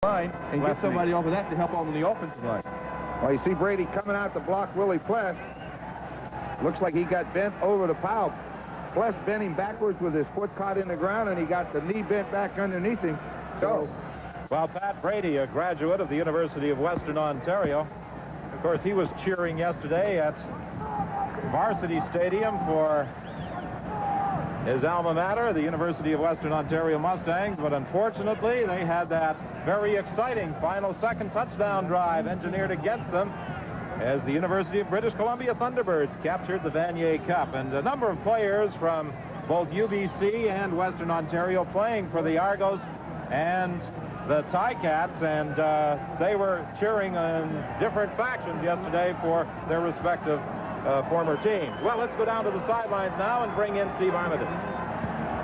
line and get somebody off of that to help on the offensive line. Well, you see Brady coming out to block Willie Pless. Looks like he got bent over the pile. Pless bent him backwards with his foot caught in the ground, and he got the knee bent back underneath him. So, well, Pat Brady, a graduate of the University of Western Ontario. Of course, he was cheering yesterday at Varsity Stadium for his alma mater, the University of Western Ontario Mustangs, but unfortunately they had that very exciting final second touchdown drive engineered against them as the University of British Columbia Thunderbirds captured the Vanier Cup. And a number of players from both UBC and Western Ontario playing for the Argos and the Ticats, and they were cheering in different factions yesterday for their respective former teams. Well, let's go down to the sidelines now and bring in Steve Armitage.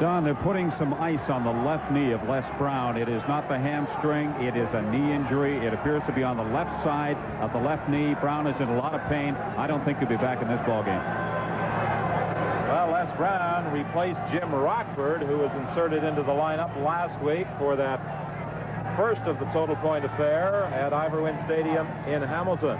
Don, they're putting some ice on the left knee of Les Brown. It is not the hamstring. It is a knee injury. It appears to be on the left side of the left knee. Brown is in a lot of pain. I don't think he'll be back in this ball game. Well, Les Brown replaced Jim Rockford, who was inserted into the lineup last week for that first of the total point affair at Ivor Wynne Stadium in Hamilton.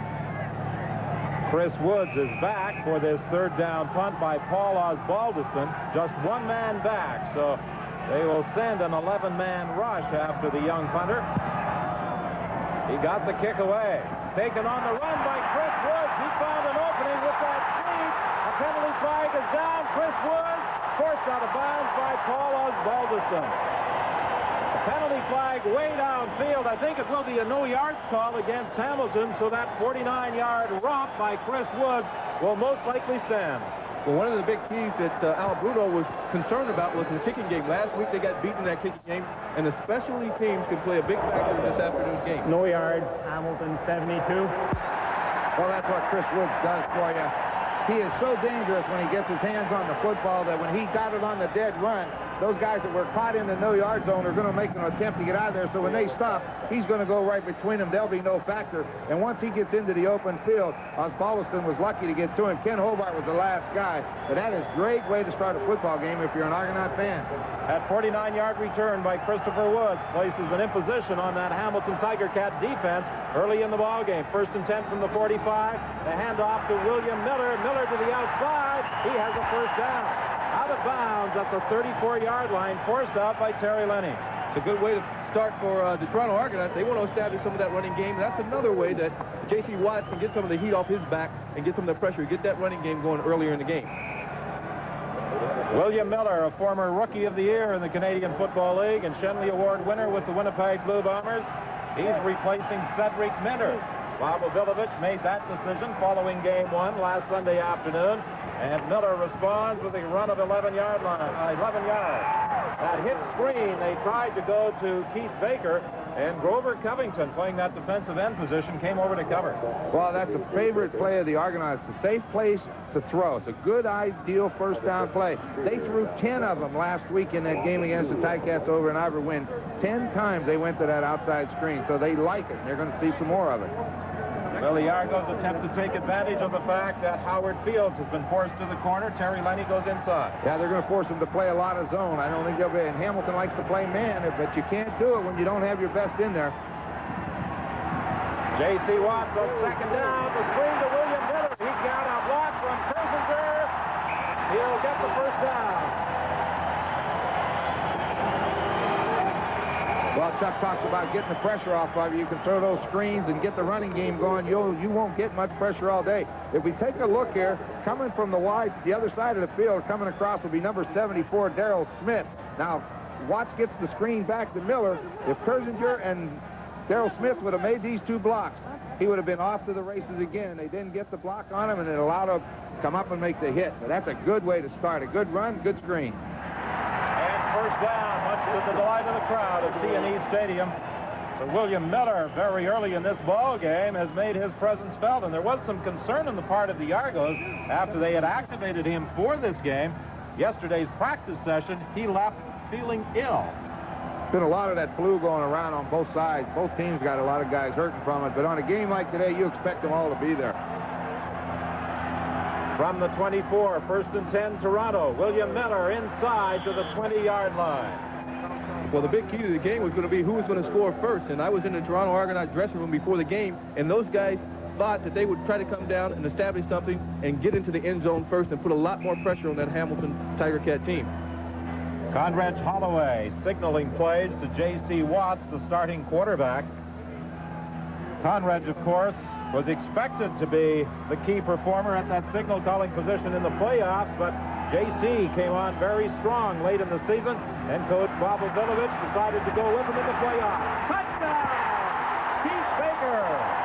Chris Woods is back for this third down punt by Paul Osbaldiston. Just one man back, so they will send an 11-man rush after the young punter. He got the kick away. Taken on the run by Chris Woods. He found an opening with that speed. A penalty flag is down. Chris Woods forced out of bounds by Paul Osbaldiston. Penalty flag way downfield. I think it will be a no yards call against Hamilton, so that 49-yard romp by Chris Woods will most likely stand. Well, one of the big keys that Al Bruno was concerned about was in the kicking game. Last week they got beaten in that kicking game, and the specialty teams could play a big factor in this afternoon's game. No yards, Hamilton 72. Well, that's what Chris Woods does for you. He is so dangerous when he gets his hands on the football that when he got it on the dead run, those guys that were caught in the no-yard zone are going to make an attempt to get out of there. So when they stop, he's going to go right between them. There'll be no factor. And once he gets into the open field, Osbaldiston was lucky to get to him. Ken Hobart was the last guy. But that is a great way to start a football game if you're an Argonaut fan. That 49-yard return by Christopher Woods places an imposition on that Hamilton Tiger Cat defense early in the ball game. 1st and 10 from the 45. The handoff to William Miller. Miller to the outside. He has a first down. Out of bounds at the 34-yard line, forced out by Terry Lenny. It's a good way to start for the Toronto Argonauts. They want to establish some of that running game. That's another way that J.C. Watts can get some of the heat off his back and get some of the pressure, get that running game going earlier in the game. William Miller, a former Rookie of the Year in the Canadian Football League and Shenley Award winner with the Winnipeg Blue Bombers. He's replacing Cedric Minter. Bob Ovilovich made that decision following game 1 last Sunday afternoon. And Miller responds with a run of 11 yards. That hit screen, they tried to go to Keith Baker, and Grover Covington, playing that defensive end position, came over to cover. Well, that's a favorite play of the Argonauts. It's a safe place to throw. It's a good, ideal first down play. They threw 10 of them last week in that game against the Ticats over in Ivor Wynne. 10 times they went to that outside screen, so they like it. They're going to see some more of it. Well, the Argos attempt to take advantage of the fact that Howard Fields has been forced to the corner. Terry Lenny goes inside. Yeah, they're going to force them to play a lot of zone. I don't think they'll be. And Hamilton likes to play man, but you can't do it when you don't have your best in there. J.C. Watts on second down. The screen to William Miller. He got a block from Kersinger. He'll get the first down. Well, Chuck talks about getting the pressure off of you. You can throw those screens and get the running game going. You won't get much pressure all day. If we take a look here, coming from the wide, the other side of the field, coming across will be number 74, Darrell Smith. Now, Watts gets the screen back to Miller. If Kersinger and Darrell Smith would have made these two blocks, he would have been off to the races again. They didn't get the block on him, and it allowed him to come up and make the hit. But that's a good way to start. A good run, good screen. And first down, much to the delight of the crowd at C&E Stadium. So William Miller, very early in this ball game, has made his presence felt, and there was some concern on the part of the Argos after they had activated him for this game. Yesterday's practice session, he left feeling ill. Been a lot of that flu going around on both sides. Both teams got a lot of guys hurting from it, but on a game like today, you expect them all to be there. From the 24, 1st and 10, Toronto. William Miller inside to the 20-yard line. Well, the big key to the game was going to be who was going to score first. And I was in the Toronto Argonauts dressing room before the game, and those guys thought that they would try to come down and establish something and get into the end zone first and put a lot more pressure on that Hamilton Tiger Cat team. Conrad Holloway signaling plays to J.C. Watts, the starting quarterback. Conrad, of course, was expected to be the key performer at that signal calling position in the playoffs, but J.C. came on very strong late in the season, and Coach Bob Ovilovich decided to go with him in the playoffs. Touchdown! Keith Baker!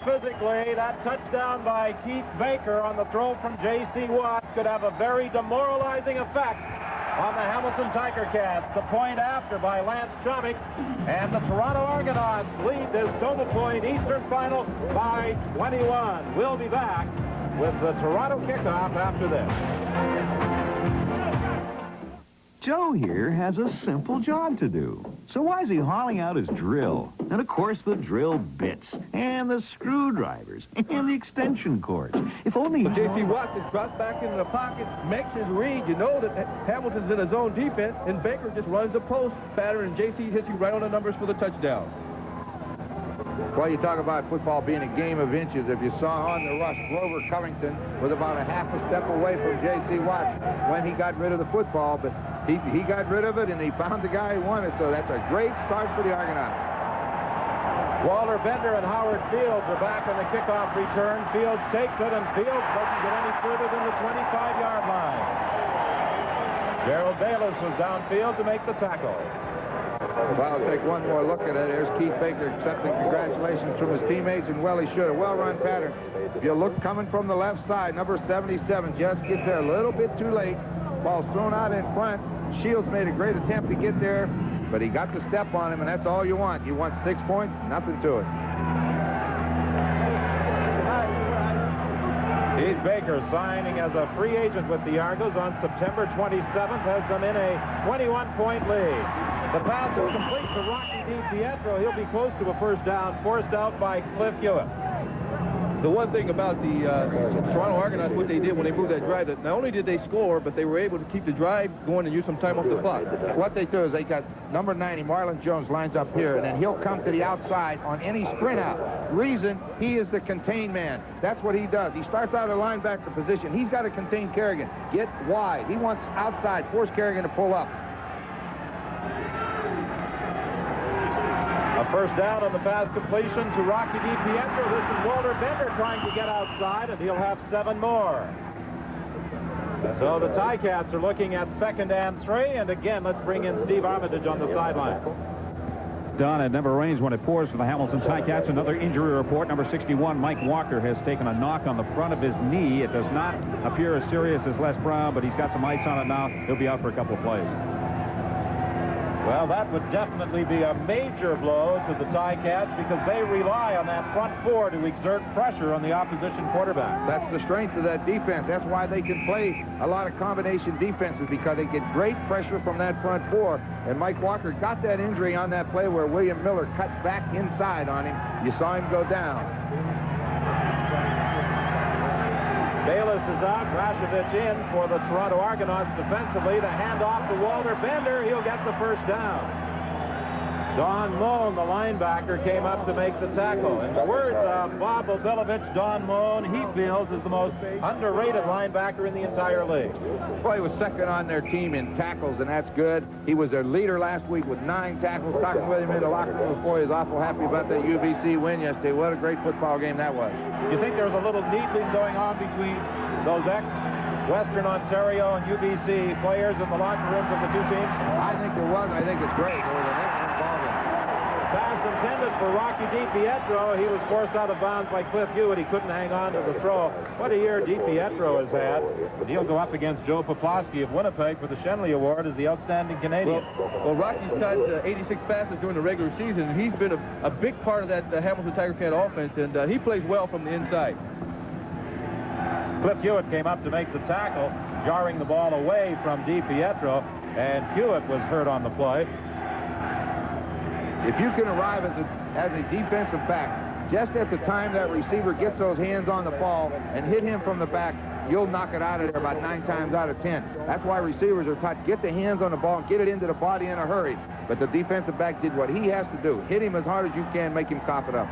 Physically, that touchdown by Keith Baker on the throw from J.C. Watts could have a very demoralizing effect on the Hamilton Tiger Cats. The point after by Lance Chomik, and the Toronto Argonauts lead this Double Point Eastern Final by 21. We'll be back with the Toronto kickoff after this. Joe here has a simple job to do. So why is he hauling out his drill? And of course the drill bits, and the screwdrivers, and the extension cords. If only he... J.C. Watts is dropped back into the pocket, makes his read. You know that Hamilton's in his own defense, and Baker just runs the post pattern, and J.C. hits you right on the numbers for the touchdown. Well, you talk about football being a game of inches. If you saw on the rush, Grover Covington was about a half a step away from J.C. Watts when he got rid of the football, but he got rid of it, and he found the guy who wanted. So that's a great start for the Argonauts. Walter Bender and Howard Fields are back on the kickoff return. Fields takes it, and Fields doesn't get any further than the 25-yard line. Gerald Bayless was downfield to make the tackle. Well, I'll take one more look at it. There's Keith Baker accepting congratulations from his teammates, and well, he should. A well-run pattern. If you look coming from the left side, number 77 just gets there a little bit too late. Ball's thrown out in front. Shields made a great attempt to get there, but he got the step on him, and that's all you want. You want 6 points, nothing to it. Keith Baker signing as a free agent with the Argos on September 27th has them in a 21-point lead. The pass is complete to Rocky DiPietro. He'll be close to a first down, forced out by Cliff Hewitt. The one thing about the Toronto Argonauts, what they did when they moved that drive, that not only did they score, but they were able to keep the drive going and use some time off the clock. What they do is they got number 90, Marlon Jones, lines up here, and then he'll come to the outside on any sprint out. Reason, he is the contain man. That's what he does. He starts out at linebacker position. He's got to contain Kerrigan. Get wide. He wants outside, force Kerrigan to pull up. A first down on the pass completion to Rocky DiPietro. This is Walter Bender trying to get outside, and he'll have 7 more. So the Ticats are looking at 2nd and 3, and again, let's bring in Steve Armitage on the sideline. Don, it never rains when it pours for the Hamilton Ticats. Another injury report. Number 61, Mike Walker, has taken a knock on the front of his knee. It does not appear as serious as Les Brown, but he's got some ice on it now. He'll be out for a couple of plays. Well, that would definitely be a major blow to the Ticats because they rely on that front 4 to exert pressure on the opposition quarterback. That's the strength of that defense. That's why they can play a lot of combination defenses, because they get great pressure from that front 4. And Mike Walker got that injury on that play where William Miller cut back inside on him. You saw him go down. Bayless is out, Rashovich in for the Toronto Argonauts defensively. The handoff to Walter Bender. He'll get the first down. Don Moan, the linebacker, came up to make the tackle. In the words of Bob Ovilovich, Don Moan, he feels is the most underrated linebacker in the entire league. Well, he was second on their team in tackles, and that's good. He was their leader last week with 9 tackles. Talking with him in the locker room before, he was awful happy about that UBC win yesterday. What a great football game that was. You think there's a little needling going on between those ex-Western Ontario and UBC players in the locker rooms of the two teams? I think there was. I think it's great. It was an excellent ball game. Pass intended for Rocky DiPietro. He was forced out of bounds by Cliff Hewitt. He couldn't hang on to the throw. What a year DiPietro has had. But he'll go up against Joe Poplawski of Winnipeg for the Shenley Award as the outstanding Canadian. Well, Rocky's caught 86 passes during the regular season, and he's been a big part of that Hamilton Tiger Cat offense, and he plays well from the inside. Cliff Hewitt came up to make the tackle, jarring the ball away from DiPietro, and Hewitt was hurt on the play. If you can arrive as a defensive back, just at the time that receiver gets those hands on the ball and hit him from the back, you'll knock it out of there about 9 times out of 10. That's why receivers are taught, get the hands on the ball and get it into the body in a hurry. But the defensive back did what he has to do. Hit him as hard as you can, make him cough it up.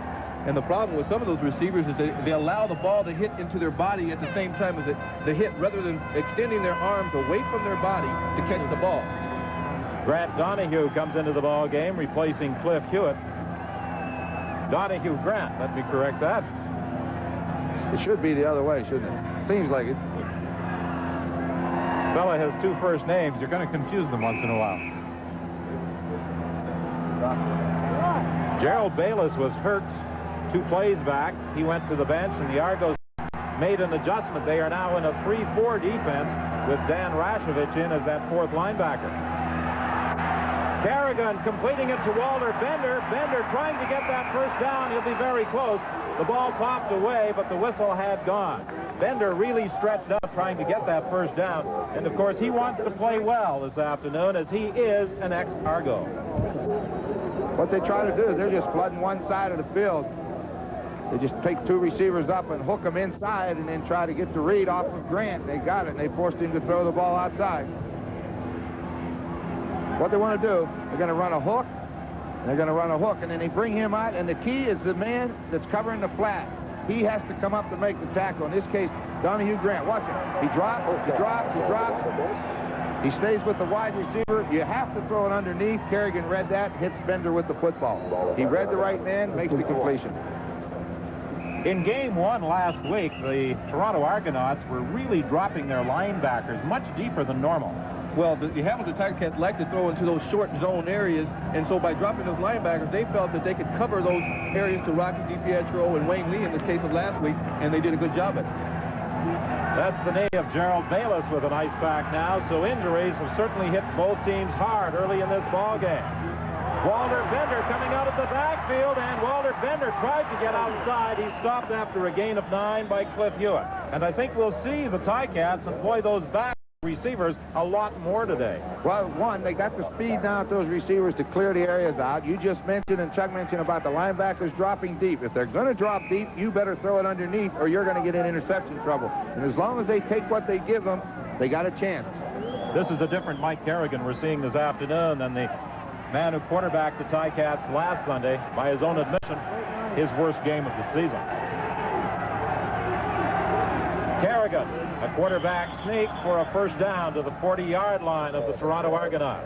And the problem with some of those receivers is they allow the ball to hit into their body at the same time as the hit, rather than extending their arms away from their body to catch the ball. Grant Donahue comes into the ball game, replacing Cliff Hewitt. Donahue Grant, let me correct that. It should be the other way, shouldn't it? Seems like it. Fella has 2 first names. You're going to confuse them once in a while. Gerald Bayless was hurt 2 plays back. He went to the bench, and the Argos made an adjustment. They are now in a 3-4 defense with Dan Rashovich in as that 4th linebacker. Kerrigan completing it to Walter Bender. Bender trying to get that first down. He'll be very close. The ball popped away, but the whistle had gone. Bender really stretched out trying to get that first down. And, of course, he wants to play well this afternoon as he is an ex-Argo. What they try to do is they're just flooding one side of the field. They just take 2 receivers up and hook them inside and then try to get the read off of Grant. They got it, and they forced him to throw the ball outside. What they want to do, they're going to run a hook, and then they bring him out, and the key is the man that's covering the flat. He has to come up to make the tackle. In this case, Donahue Grant. Watch it. He drops. He stays with the wide receiver. You have to throw it underneath. Kerrigan read that, hits Bender with the football. He read the right man, makes the completion. In game 1 last week, the Toronto Argonauts were really dropping their linebackers much deeper than normal. Well, the Hamilton Tiger Cats like to throw into those short zone areas, and so by dropping those linebackers, they felt that they could cover those areas to Rocky DiPietro and Wayne Lee in the case of last week, and they did a good job at it. That's the knee of Gerald Bayless with an ice pack now, so injuries have certainly hit both teams hard early in this ball game. Walter Bender coming out of the backfield, and Walter Bender tried to get outside. He stopped after a gain of 9 by Cliff Hewitt. And I think we'll see the Ticats employ those back receivers a lot more today. Well, one, they got the speed now at those receivers to clear the areas out. You just mentioned, and Chuck mentioned about the linebackers dropping deep. If they're going to drop deep, you better throw it underneath or you're going to get in interception trouble. And as long as they take what they give them, they got a chance. This is a different Mike Kerrigan we're seeing this afternoon than the man who quarterbacked the Ticats last Sunday, by his own admission, his worst game of the season. Kerrigan, a quarterback sneak for a first down to the 40-yard line of the Toronto Argonauts.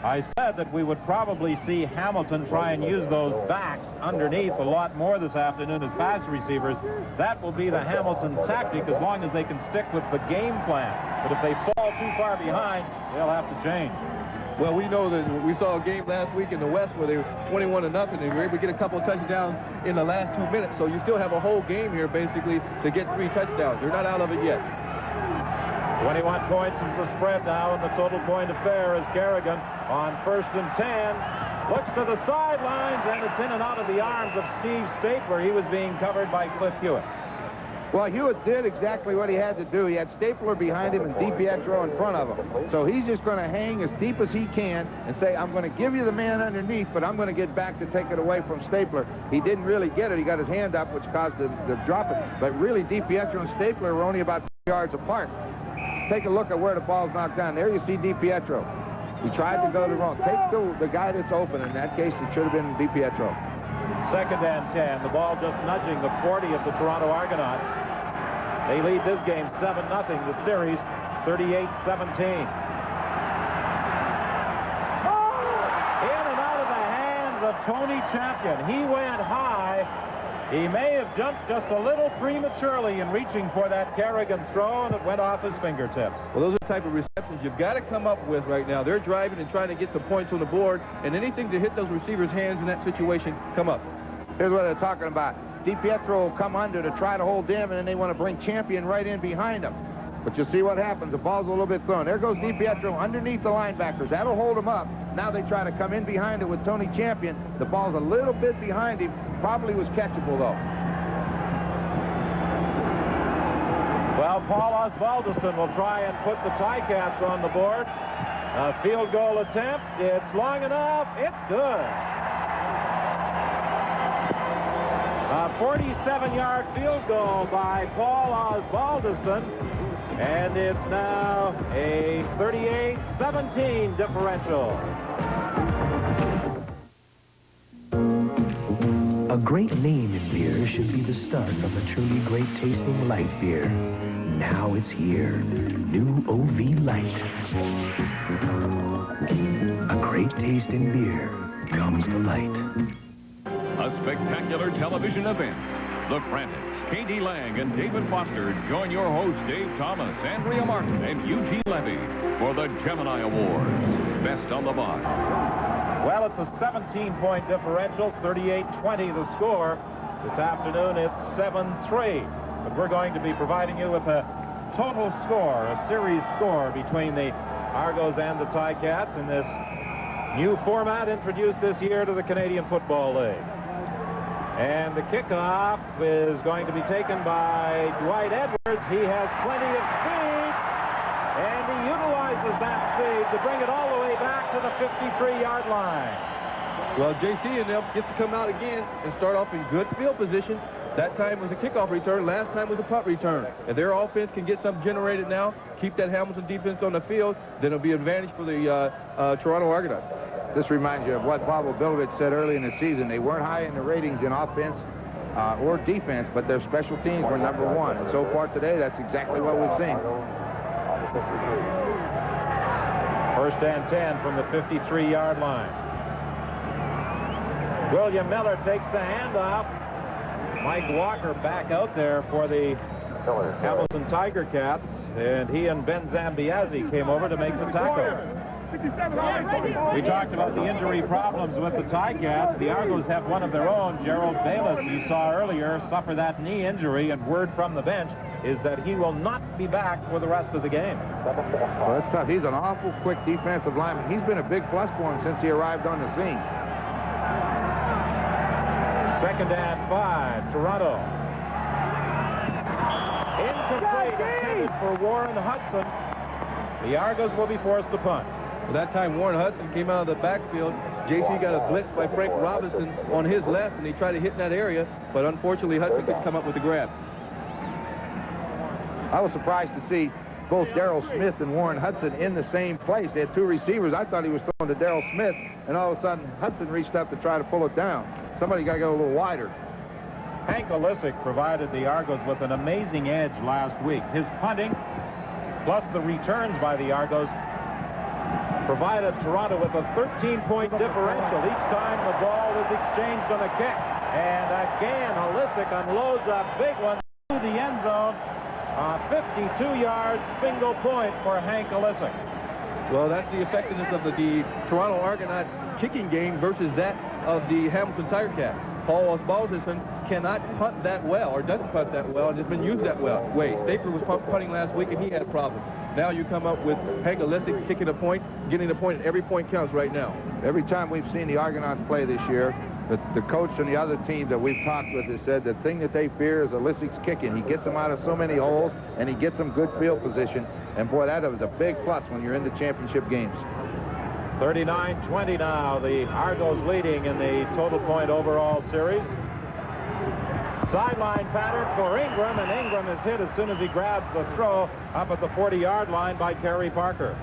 I said that we would probably see Hamilton try and use those backs underneath a lot more this afternoon as pass receivers. That will be the Hamilton tactic as long as they can stick with the game plan. But if they fall too far behind, they'll have to change. Well, we know that we saw a game last week in the West where they were 21-0, and they were able to get a couple of touchdowns in the last 2 minutes. So you still have a whole game here, basically, to get 3 touchdowns. They're not out of it yet. 21 points is the spread now, and the total point affair is Kerrigan on 1st and 10. Looks to the sidelines, and it's in and out of the arms of Steve Stapler. He was being covered by Cliff Hewitt. Well, Hewitt did exactly what he had to do. He had Stapler behind him and DiPietro in front of him. So he's just going to hang as deep as he can and say, I'm going to give you the man underneath, but I'm going to get back to take it away from Stapler. He didn't really get it. He got his hand up, which caused the drop it. But really, DiPietro and Stapler were only about 2 yards apart. Take a look at where the ball's knocked down. There you see DiPietro. He tried to go to the wrong. Take the guy that's open. In that case, it should have been DiPietro. 2nd and 10. The ball just nudging the 40 of the Toronto Argonauts. They lead this game 7-0, the series 38-17. In and out of the hands of Tony Champion. He went high, He may have jumped just a little prematurely in reaching for that Kerrigan throw, and it went off his fingertips. Well, those are the type of receptions you've got to come up with right now. They're driving and trying to get some points on the board, and anything to hit those receivers' hands in that situation, come up. Here's what they're talking about. DiPietro will come under to try to hold them, and then they want to bring Champion right in behind them. But you'll see what happens. The ball's a little bit thrown. There goes DiPietro underneath the linebackers. That'll hold him up. Now they try to come in behind it with Tony Champion. The ball's a little bit behind him. Probably was catchable, though. Well, Paul Osbaldiston will try and put the Ticats on the board. A field goal attempt. It's long enough. It's good. A 47-yard field goal by Paul Osbaldiston. And it's now a 38-17 differential. A great name in beer should be the start of a truly great tasting light beer. Now it's here. New OV Light. A great taste in beer comes to light. A spectacular television event. The Frantics, Katie Lang and David Foster join your hosts Dave Thomas, Andrea Martin, and Eugene Levy for the Gemini Awards. Best on the Box. Well, it's a 17-point differential, 38-20 the score. This afternoon it's 7-3. But we're going to be providing you with a total score, a series score between the Argos and the Ticats in this new format introduced this year to the Canadian Football League. And the kickoff is going to be taken by Dwight Edwards. He has plenty of speed, and he utilizes that speed to bring it all the way back to the 53-yard line. Well, J.C. and them gets to come out again and start off in good field position. That time was a kickoff return. Last time was a punt return. If their offense can get something generated now, keep that Hamilton defense on the field, then it'll be an advantage for the Toronto Argonauts. This reminds you of what Pavel Bilovich said early in the season. They weren't high in the ratings in offense or defense, but their special teams were #1. And so far today, that's exactly what we've seen. First and 10 from the 53-yard line. William Miller takes the handoff. Mike Walker back out there for the Hamilton Tiger Cats, and he and Ben Zambiazzi came over to make the tackle. We talked about the injury problems with the Ticats. The Argos have one of their own. Gerald Bayless, you saw earlier, suffer that knee injury, and word from the bench is that he will not be back for the rest of the game. Well, that's tough. He's an awful quick defensive lineman. He's been a big plus for him since he arrived on the scene. Second and 5, Toronto. Incomplete, intended for Warren Hudson. The Argos will be forced to punt. Well, that time Warren Hudson came out of the backfield. J.C. got a blitz by Frank Robinson on his left, and he tried to hit in that area, but unfortunately Hudson could come up with the grab. I was surprised to see both Darrell Smith and Warren Hudson in the same place. They had two receivers. I thought he was throwing to Darrell Smith, and all of a sudden Hudson reached up to try to pull it down. Somebody got to go a little wider. Hank Olisic provided the Argos with an amazing edge last week. His punting, plus the returns by the Argos, provided Toronto with a 13-point differential each time the ball was exchanged on a kick. And again, Olisic unloads a big one to the end zone. 52-yard single point for Hank Olisic. Well, that's the effectiveness of the Toronto Argonauts kicking game versus that of the Hamilton Tiger Cats. Paul Osbaldiston cannot punt that well, or doesn't punt that well, and has been used that well. Stapler was punting last week, and he had problems. Now you come up with Hank Olisic kicking a point, getting the point, and every point counts right now. Every time we've seen the Argonauts play this year, the coach and the other teams that we've talked with has said the thing that they fear is Olisic's kicking. He gets them out of so many holes, and he gets them good field position. And boy, that was a big plus when you're in the championship games. 39-20 now. The Argos leading in the total point overall series. Sideline pattern for Ingram, and Ingram is hit as soon as he grabs the throw up at the 40-yard line by Kerry Parker.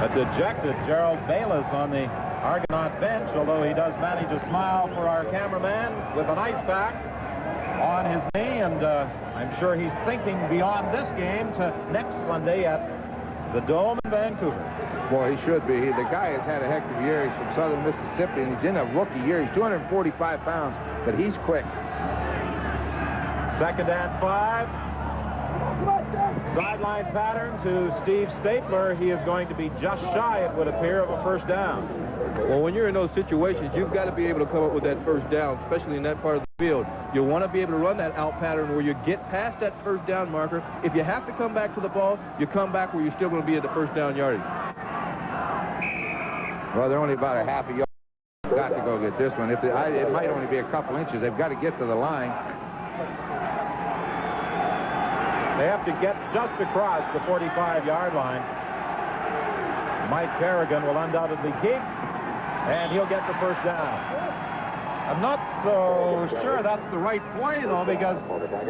A dejected Gerald Bayless on the Argonaut bench, although he does manage to smile for our cameraman with an ice pack on his knee, and I'm sure he's thinking beyond this game to next Sunday at the Dome in Vancouver. Boy, he should be. The guy has had a heck of a year. He's from southern Mississippi, and he's in a rookie year. He's 245 pounds, but he's quick. 2nd and 5. Sideline pattern to Steve Stapler. He is going to be just shy, it would appear, of a first down. Well, when you're in those situations, you've got to be able to come up with that first down, especially in that part of the field. You want to be able to run that out pattern where you get past that first down marker. If you have to come back to the ball, you come back where you're still going to be at the first down yardage. Well, they're only about a half a yard. Got to go get this one. It might only be a couple inches. They've got to get to the line. They have to get just across the 45-yard line. Mike Kerrigan will undoubtedly keep, and he'll get the first down. I'm not so sure that's the right play, though, because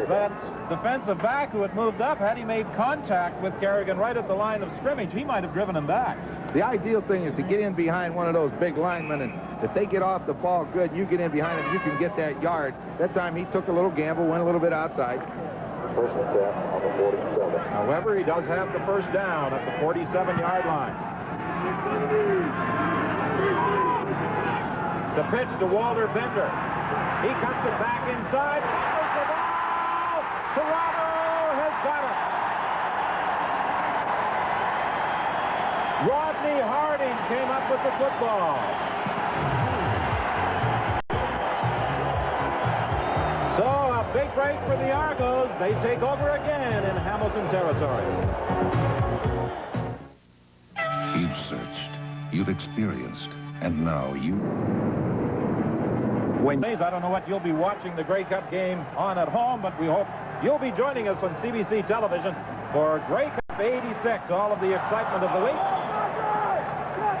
that defensive back who had moved up, had he made contact with Kerrigan right at the line of scrimmage, he might have driven him back. The ideal thing is to get in behind one of those big linemen, and if they get off the ball good, you get in behind them, you can get that yard. That time he took a little gamble, went a little bit outside. First and 10 on the 47. However, he does have the first down at the 47-yard line. The pitch to Walter Bender. He cuts it back inside. Fires the ball. Toronto has got it. Rodney Harding came up with the football. So a big break for the Argos. They take over again in Hamilton territory. You've searched, you've experienced, and now you... I don't know what you'll be watching the Grey Cup game on at home, but we hope you'll be joining us on CBC television for Grey Cup 86, all of the excitement of the week.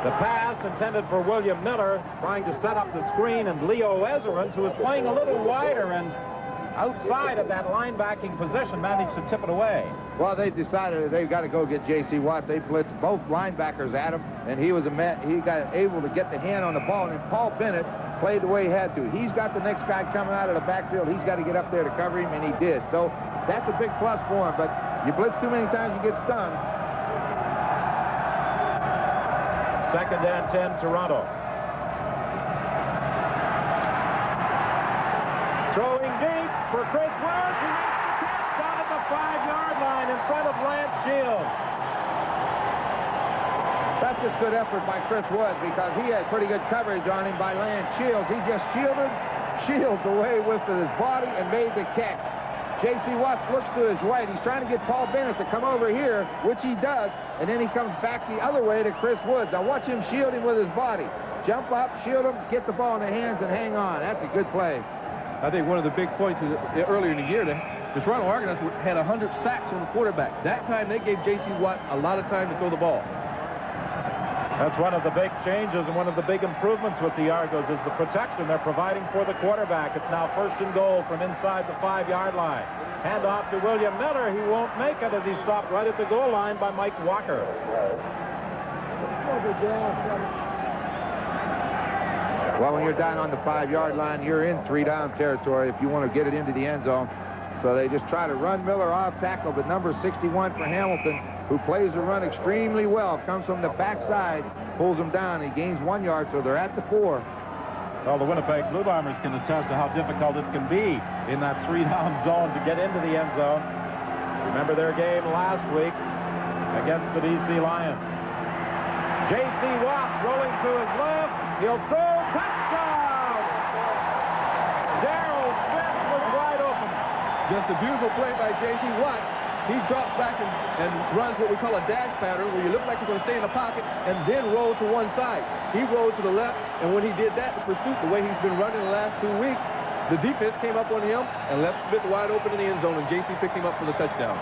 The pass intended for William Miller, trying to set up the screen, and Leo Ezerans, who is playing a little wider and outside of that linebacking position, managed to tip it away. Well, they decided they've got to go get J.C. Watt. They blitzed both linebackers at him, and he got able to get the hand on the ball, and Paul Bennett played the way he had to. He's got the next guy coming out of the backfield. He's got to get up there to cover him, and he did. So that's a big plus for him, but you blitz too many times, you get stung. 2nd and 10, Toronto. Throwing deep for Chris Woods. He makes the catch down at the 5-yard line in front of Lance Shields. That's just good effort by Chris Woods because he had pretty good coverage on him by Lance Shields. He just shielded Shields away with his body and made the catch. J.C. Watts looks to his right. He's trying to get Paul Bennett to come over here, which he does, and then he comes back the other way to Chris Woods. Now watch him shield him with his body. Jump up, shield him, get the ball in the hands, and hang on. That's a good play. I think one of the big points is earlier in the year, the Toronto Argonauts had 100 sacks on the quarterback. That time, they gave J.C. Watt a lot of time to throw the ball. That's one of the big changes and one of the big improvements with the Argos is the protection they're providing for the quarterback. It's now 1st and goal from inside the 5-yard line. Hand off to William Miller. He won't make it as he's stopped right at the goal line by Mike Walker. Well, when you're down on the 5-yard line, you're in 3-down territory if you want to get it into the end zone. So they just try to run Miller off tackle, but number 61 for Hamilton, who plays the run extremely well, comes from the backside, pulls him down. He gains 1 yard, so they're at the 4. Well, the Winnipeg Blue Bombers can attest to how difficult it can be in that 3-down zone to get into the end zone. Remember their game last week against the D.C. Lions. J.C. Watt rolling to his left. He'll throw. Touchdown! Darryl Smith was wide open. Just a beautiful play by J.C. Watt. He drops back and runs what we call a dash pattern, where you look like you're going to stay in the pocket and then roll to one side. He rolled to the left, and when he did that, the pursuit, the way he's been running the last 2 weeks, the defense came up on him and left Smith wide open in the end zone, and J.C. picked him up for the touchdown.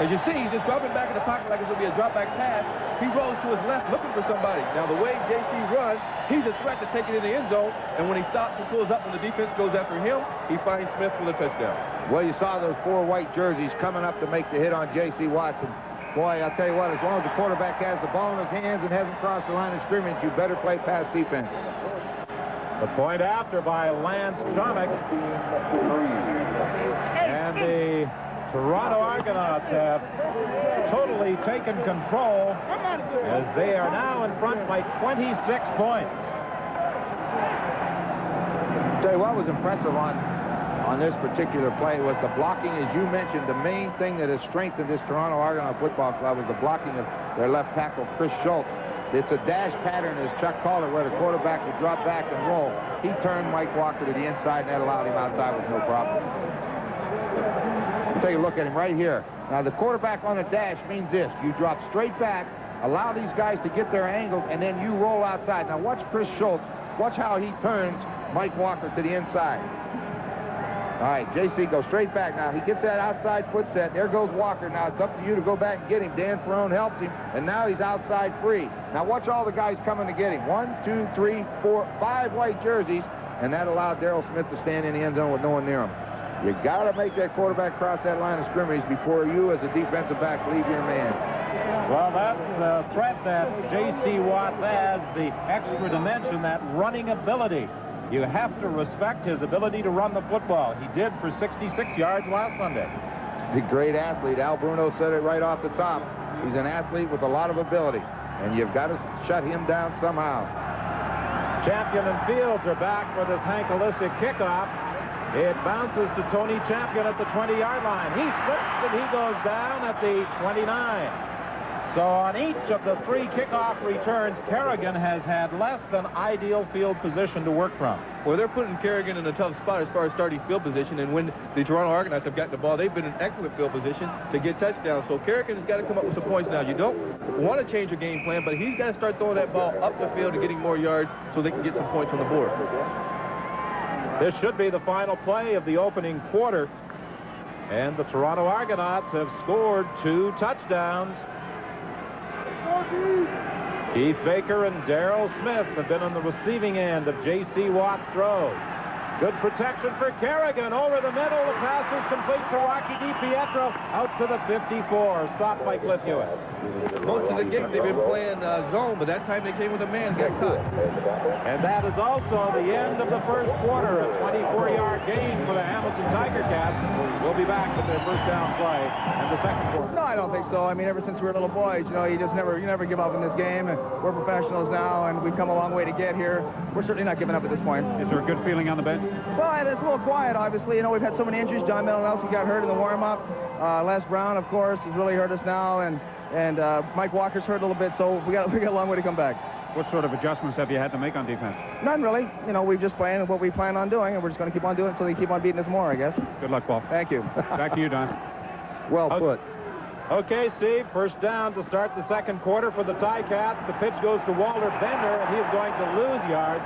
As you see, he's just dropping back in the pocket like it's going to be a drop-back pass. He rolls to his left looking for somebody. Now, the way J.C. runs, he's a threat to take it in the end zone, and when he stops and pulls up when the defense goes after him, he finds Smith for the touchdown. Well, you saw those 4 white jerseys coming up to make the hit on J.C. Watson. Boy, I'll tell you what, as long as the quarterback has the ball in his hands and hasn't crossed the line of scrimmage, you better play pass defense. The point after by Lance Tomic. And the Toronto Argonauts have totally taken control as they are now in front by 26 points. I'll tell you what was impressive on this particular play was the blocking. As you mentioned, the main thing that has strengthened this Toronto Argonaut football club was the blocking of their left tackle, Chris Schultz. It's a dash pattern, as Chuck called it, where the quarterback would drop back and roll. He turned Mike Walker to the inside, and that allowed him outside with no problem. Take a look at him right here. Now, the quarterback on a dash means this. You drop straight back, allow these guys to get their angle, and then you roll outside. Now, watch Chris Schultz. Watch how he turns Mike Walker to the inside. All right, JC, go straight back now. He gets that outside foot set. There goes Walker. Now it's up to you to go back and get him. Dan Ferrone helped him, and now he's outside free. Now watch all the guys coming to get him. 1, 2, 3, 4, 5 white jerseys, and that allowed Darrell Smith to stand in the end zone with no one near him. You got to make that quarterback cross that line of scrimmage before you, as a defensive back, leave your man. Well, that's the threat that J.C. Watts has, the extra dimension, that running ability. You have to respect his ability to run the football. He did for 66 yards last Sunday. He's a great athlete. Al Bruno said it right off the top. He's an athlete with a lot of ability, and you've got to shut him down somehow. Champion and Fields are back for this Hank Olisic kickoff. It bounces to Tony Champion at the 20-yard line. He slips and he goes down at the 29. So on each of the 3 kickoff returns, Kerrigan has had less than ideal field position to work from. Well, they're putting Kerrigan in a tough spot as far as starting field position, and when the Toronto Argonauts have gotten the ball, they've been in excellent field position to get touchdowns. So Kerrigan has got to come up with some points now. You don't want to change your game plan, but he's got to start throwing that ball up the field and getting more yards so they can get some points on the board. This should be the final play of the opening quarter, and the Toronto Argonauts have scored 2 touchdowns. Keith Baker and Darrell Smith have been on the receiving end of J.C. Watt's throws. Good protection for Kerrigan over the middle. The pass is complete to Rocky DiPietro out to the 54. Stopped by Cliff Hewitt. Most of the game they've been playing zone, but that time they came with a man, got caught. And that is also the end of the first quarter. A 24-yard gain for the Hamilton Tiger Cats. We'll be back with their first down play in the second quarter. No, I don't think so. I mean, ever since we were little boys, you know, you never give up in this game. And we're professionals now, and we've come a long way to get here. We're certainly not giving up at this point. Is there a good feeling on the bench? Well, it's a little quiet, obviously. You know, we've had so many injuries. John Mellon Nelson got hurt in the warm-up. Les Brown, of course, has really hurt us now, and Mike Walker's hurt a little bit, so we got a long way to come back. What sort of adjustments have you had to make on defense? None, really. You know, we've just playing what we plan on doing, and we're just going to keep on doing it until they keep on beating us more, I guess. Good luck, Paul. Thank you. Back to you, Don. Well put. Okay, Steve, first down to start the second quarter for the Ticats. The pitch goes to Walter Bender, and he is going to lose yards.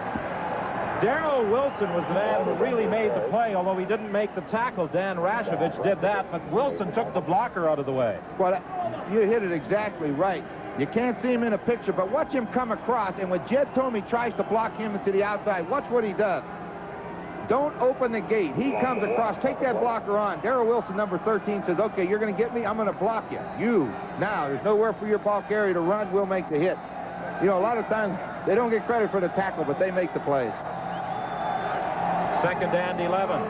Darrell Wilson was the man who really made the play, although he didn't make the tackle. Dan Rashovich did that, but Wilson took the blocker out of the way. Well, you hit it exactly right. You can't see him in a picture, but watch him come across, and when Jed Tomey tries to block him into the outside, watch what he does. Don't open the gate. He comes across. Take that blocker on. Darrell Wilson, number 13, says, okay, you're going to get me? I'm going to block you. Now, there's nowhere for your ball carrier to run. We'll make the hit. You know, a lot of times they don't get credit for the tackle, but they make the plays. Second and 11.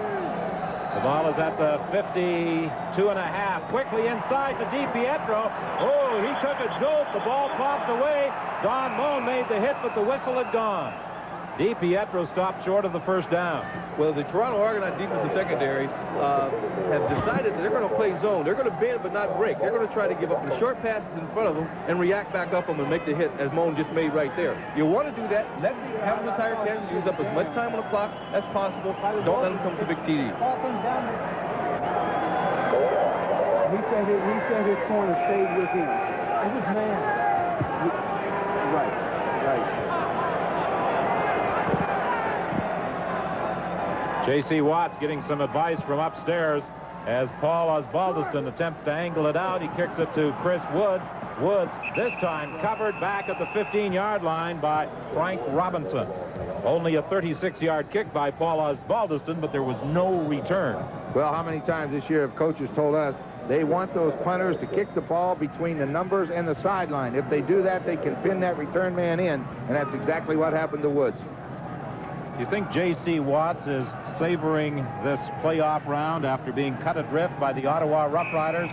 The ball is at the 52.5. Quickly inside to DiPietro. Oh, he took a jolt. The ball popped away. Don Moen made the hit, but the whistle had gone. DiPietro stopped short of the first down. Well, the Toronto Argonaut defensive secondary have decided that they're going to play zone. They're going to bend but not break. They're going to try to give up the short passes in front of them and react back up them and make the hit, as Moen just made right there. You want to do that. Let the Hamilton Tiger Cats use up as much time on the clock as possible. Don't let them come to big TD. He said his corner stayed with him. It was man. Right. J.C. Watts getting some advice from upstairs as Paul Osbaldiston attempts to angle it out. He kicks it to Chris Woods. Woods, this time covered back at the 15-yard line by Frank Robinson. Only a 36-yard kick by Paul Osbaldiston, but there was no return. Well, how many times this year have coaches told us they want those punters to kick the ball between the numbers and the sideline. If they do that, they can pin that return man in, and that's exactly what happened to Woods. You think J.C. Watts is savoring this playoff round after being cut adrift by the Ottawa Roughriders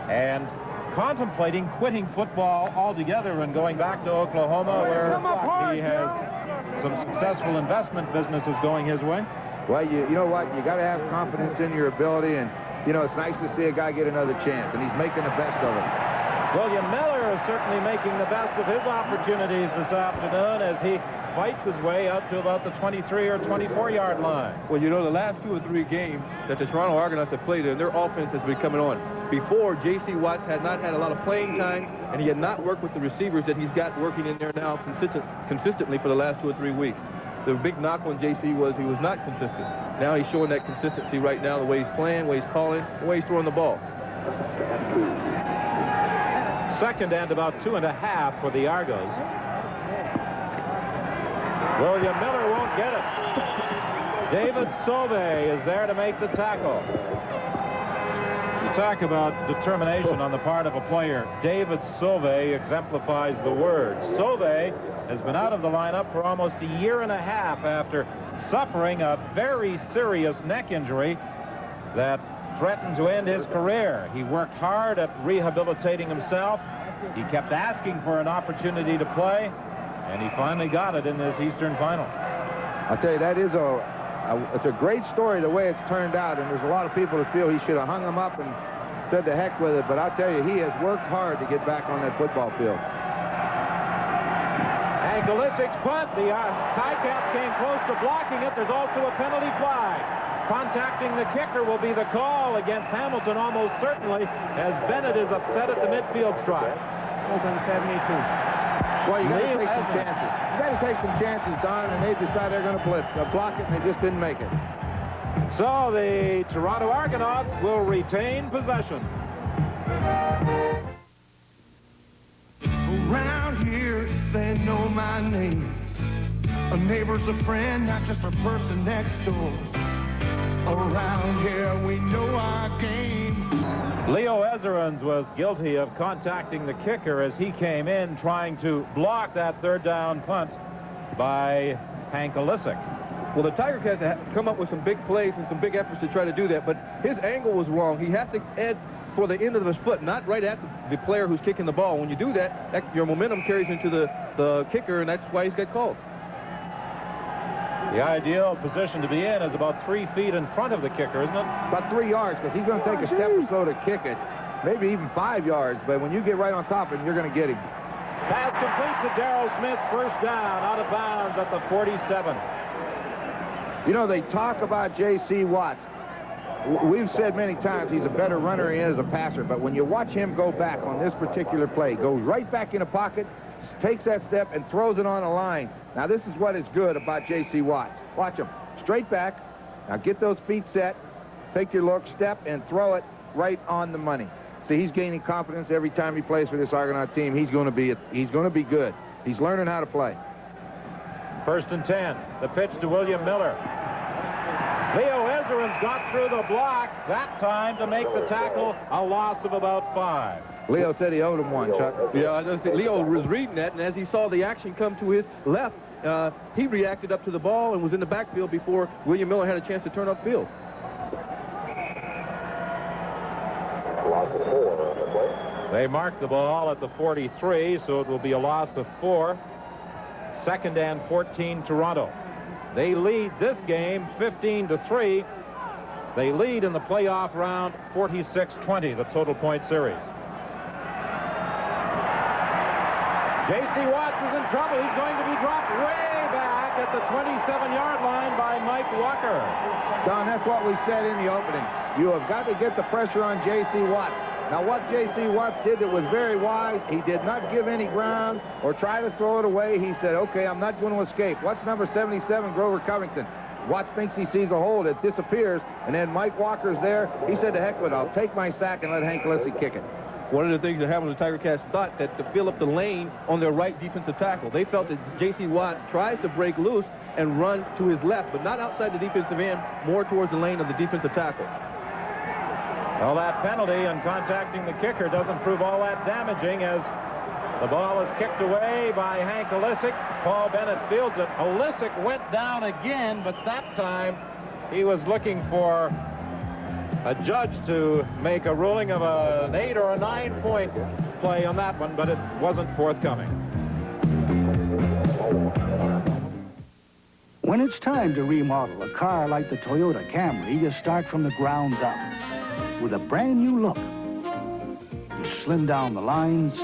and contemplating quitting football altogether and going back to Oklahoma, where he has some successful investment businesses going his way. Well, you know what? You got to have confidence in your ability, and, you know, it's nice to see a guy get another chance, and he's making the best of it. William Miller is certainly making the best of his opportunities this afternoon as he fights his way out to about the 23 or 24-yard line. Well, you know, the last 2 or 3 games that the Toronto Argonauts have played in, their offense has been coming on. Before, J.C. Watts had not had a lot of playing time, and he had not worked with the receivers that he's got working in there now consistently for the last 2 or 3 weeks. The big knock on J.C. was he was not consistent. Now he's showing that consistency right now, the way he's playing, the way he's calling, the way he's throwing the ball. Second and about 2.5 for the Argos. William Miller won't get it. David Sauvé is there to make the tackle. You talk about determination on the part of a player. David Sauvé exemplifies the word. Sauvé has been out of the lineup for almost a year and a half after suffering a very serious neck injury that threatened to end his career. He worked hard at rehabilitating himself. He kept asking for an opportunity to play, and he finally got it in this Eastern final. I'll tell you, that is it's a great story the way it's turned out, and there's a lot of people that feel he should have hung him up and said to heck with it, but I'll tell you, he has worked hard to get back on that football field. And Galisic's punt, the Ticats came close to blocking it. There's also a penalty flag. Contacting the kicker will be the call against Hamilton almost certainly, as Bennett is upset at the midfield stripe. Open 72. Well, you got to take some chances. You got to take some chances, Don, and they decide they're going to block it, and they just didn't make it. So the Toronto Argonauts will retain possession. Around here, they know my name. A neighbor's a friend, not just a person next door. Around here, we know our game. Leo Ezerins was guilty of contacting the kicker as he came in trying to block that third down punt by Hank Olisic. Well, the Tiger Cats have come up with some big plays and some big efforts to try to do that, but his angle was wrong. He has to add for the end of his foot, not right at the player who's kicking the ball. When you do that, your momentum carries into the kicker, and that's why he's got called. The ideal position to be in is about 3 feet in front of the kicker, isn't it? About 3 yards, because he's going to take a step or so to kick it. Maybe even 5 yards, but when you get right on top of him, you're going to get him. Pass complete to Darrell Smith, first down, out of bounds at the 47. You know, they talk about J.C. Watts. We've said many times he's a better runner than he is a passer, but when you watch him go back on this particular play, goes right back in the pocket, takes that step, and throws it on a line. Now, this is what is good about J.C. Watts. Watch him. Straight back. Now, get those feet set. Take your look, step, and throw it right on the money. See, he's gaining confidence every time he plays for this Argonaut team. He's going to be good. He's learning how to play. First and 10. The pitch to William Miller. Leo Ezerins got through the block that time to make the tackle, a loss of about 5. Leo said he owed him one, Chuck. Yeah, I think Leo was reading that, and as he saw the action come to his left, he reacted up to the ball and was in the backfield before William Miller had a chance to turn upfield. They marked the ball at the 43, so it will be a loss of 4. Second and 14, Toronto. They lead this game 15-3. They lead in the playoff round 46-20, the total point series. J.C. Watts is in trouble. He's going to be dropped way back at the 27-yard line by Mike Walker. Don, that's what we said in the opening. You have got to get the pressure on J.C. Watts. Now, what J.C. Watts did that was very wise, he did not give any ground or try to throw it away. He said, okay, I'm not going to escape. What's number 77, Grover Covington? Watts thinks he sees a hole. It disappears, and then Mike Walker's there. He said, to heck with it. I'll take my sack and let Hank Olisic kick it. One of the things that happened to the Tiger Cats thought that to fill up the lane on their right defensive tackle. They felt that J.C. Watt tries to break loose and run to his left, but not outside the defensive end, more towards the lane of the defensive tackle. Well, that penalty and contacting the kicker doesn't prove all that damaging as the ball is kicked away by Hank Olisic. Paul Bennett fields it. Olisic went down again, but that time he was looking for a judge to make a ruling of an 8 or a 9-point play on that one, but it wasn't forthcoming. When it's time to remodel a car like the Toyota Camry, you start from the ground up with a brand new look. You slim down the lines,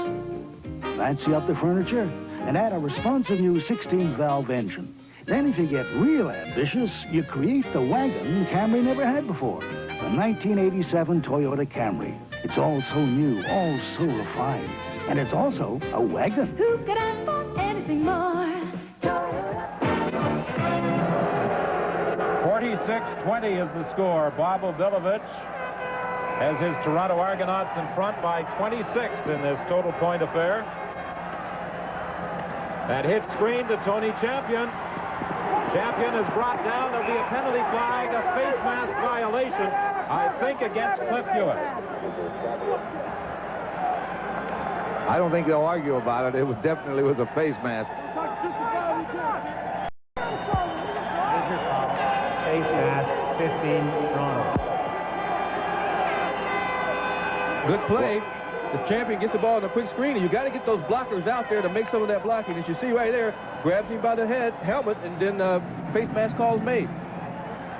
fancy up the furniture, and add a responsive new 16-valve engine. Then if you get real ambitious, you create the wagon Camry never had before. The 1987 Toyota Camry. It's all so new, all so refined. And it's also a wagon. Who could ask for anything more? 46-20 is the score. Bob Obilovich has his Toronto Argonauts in front by 26 in this total point affair. That hit screen to Tony Champion. Champion is brought down. There'll be a penalty flag, a face mask violation, I think, against Cliff Hewitt. I don't think they'll argue about it. It was definitely with a face mask. Face mask, 15, Toronto. Good play. The Champion gets the ball on a quick screen, and you got to get those blockers out there to make some of that blocking. As you see right there, grabs him by the helmet, and then face mask call is made.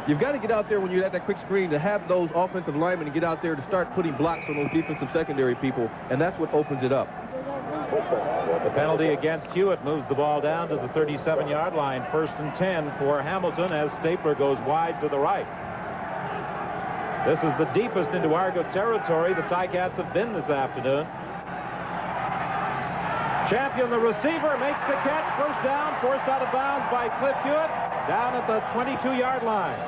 You've got to get out there when you're at that quick screen to have those offensive linemen to get out there to start putting blocks on those defensive secondary people, and that's what opens it up. The penalty against Hewitt moves the ball down to the 37-yard line. 1st and 10 for Hamilton as Stapler goes wide to the right. This is the deepest into Argo territory the Ticats have been this afternoon. Champion, the receiver, makes the catch. First down, forced out of bounds by Cliff Hewitt, down at the 22-yard line.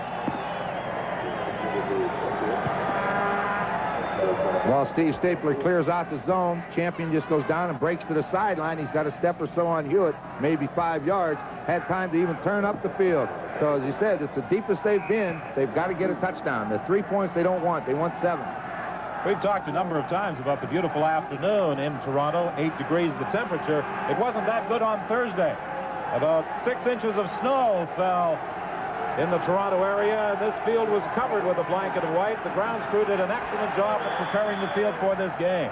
While Steve Stapler clears out the zone, Champion just goes down and breaks to the sideline. He's got a step or so on Hewitt, maybe 5 yards. Had time to even turn up the field. So, as you said, it's the deepest they've been. They've got to get a touchdown. The 3 points they don't want. They want 7. We've talked a number of times about the beautiful afternoon in Toronto, 8 degrees the temperature. It wasn't that good on Thursday. About 6 inches of snow fell in the Toronto area, and this field was covered with a blanket of white. The grounds crew did an excellent job of preparing the field for this game.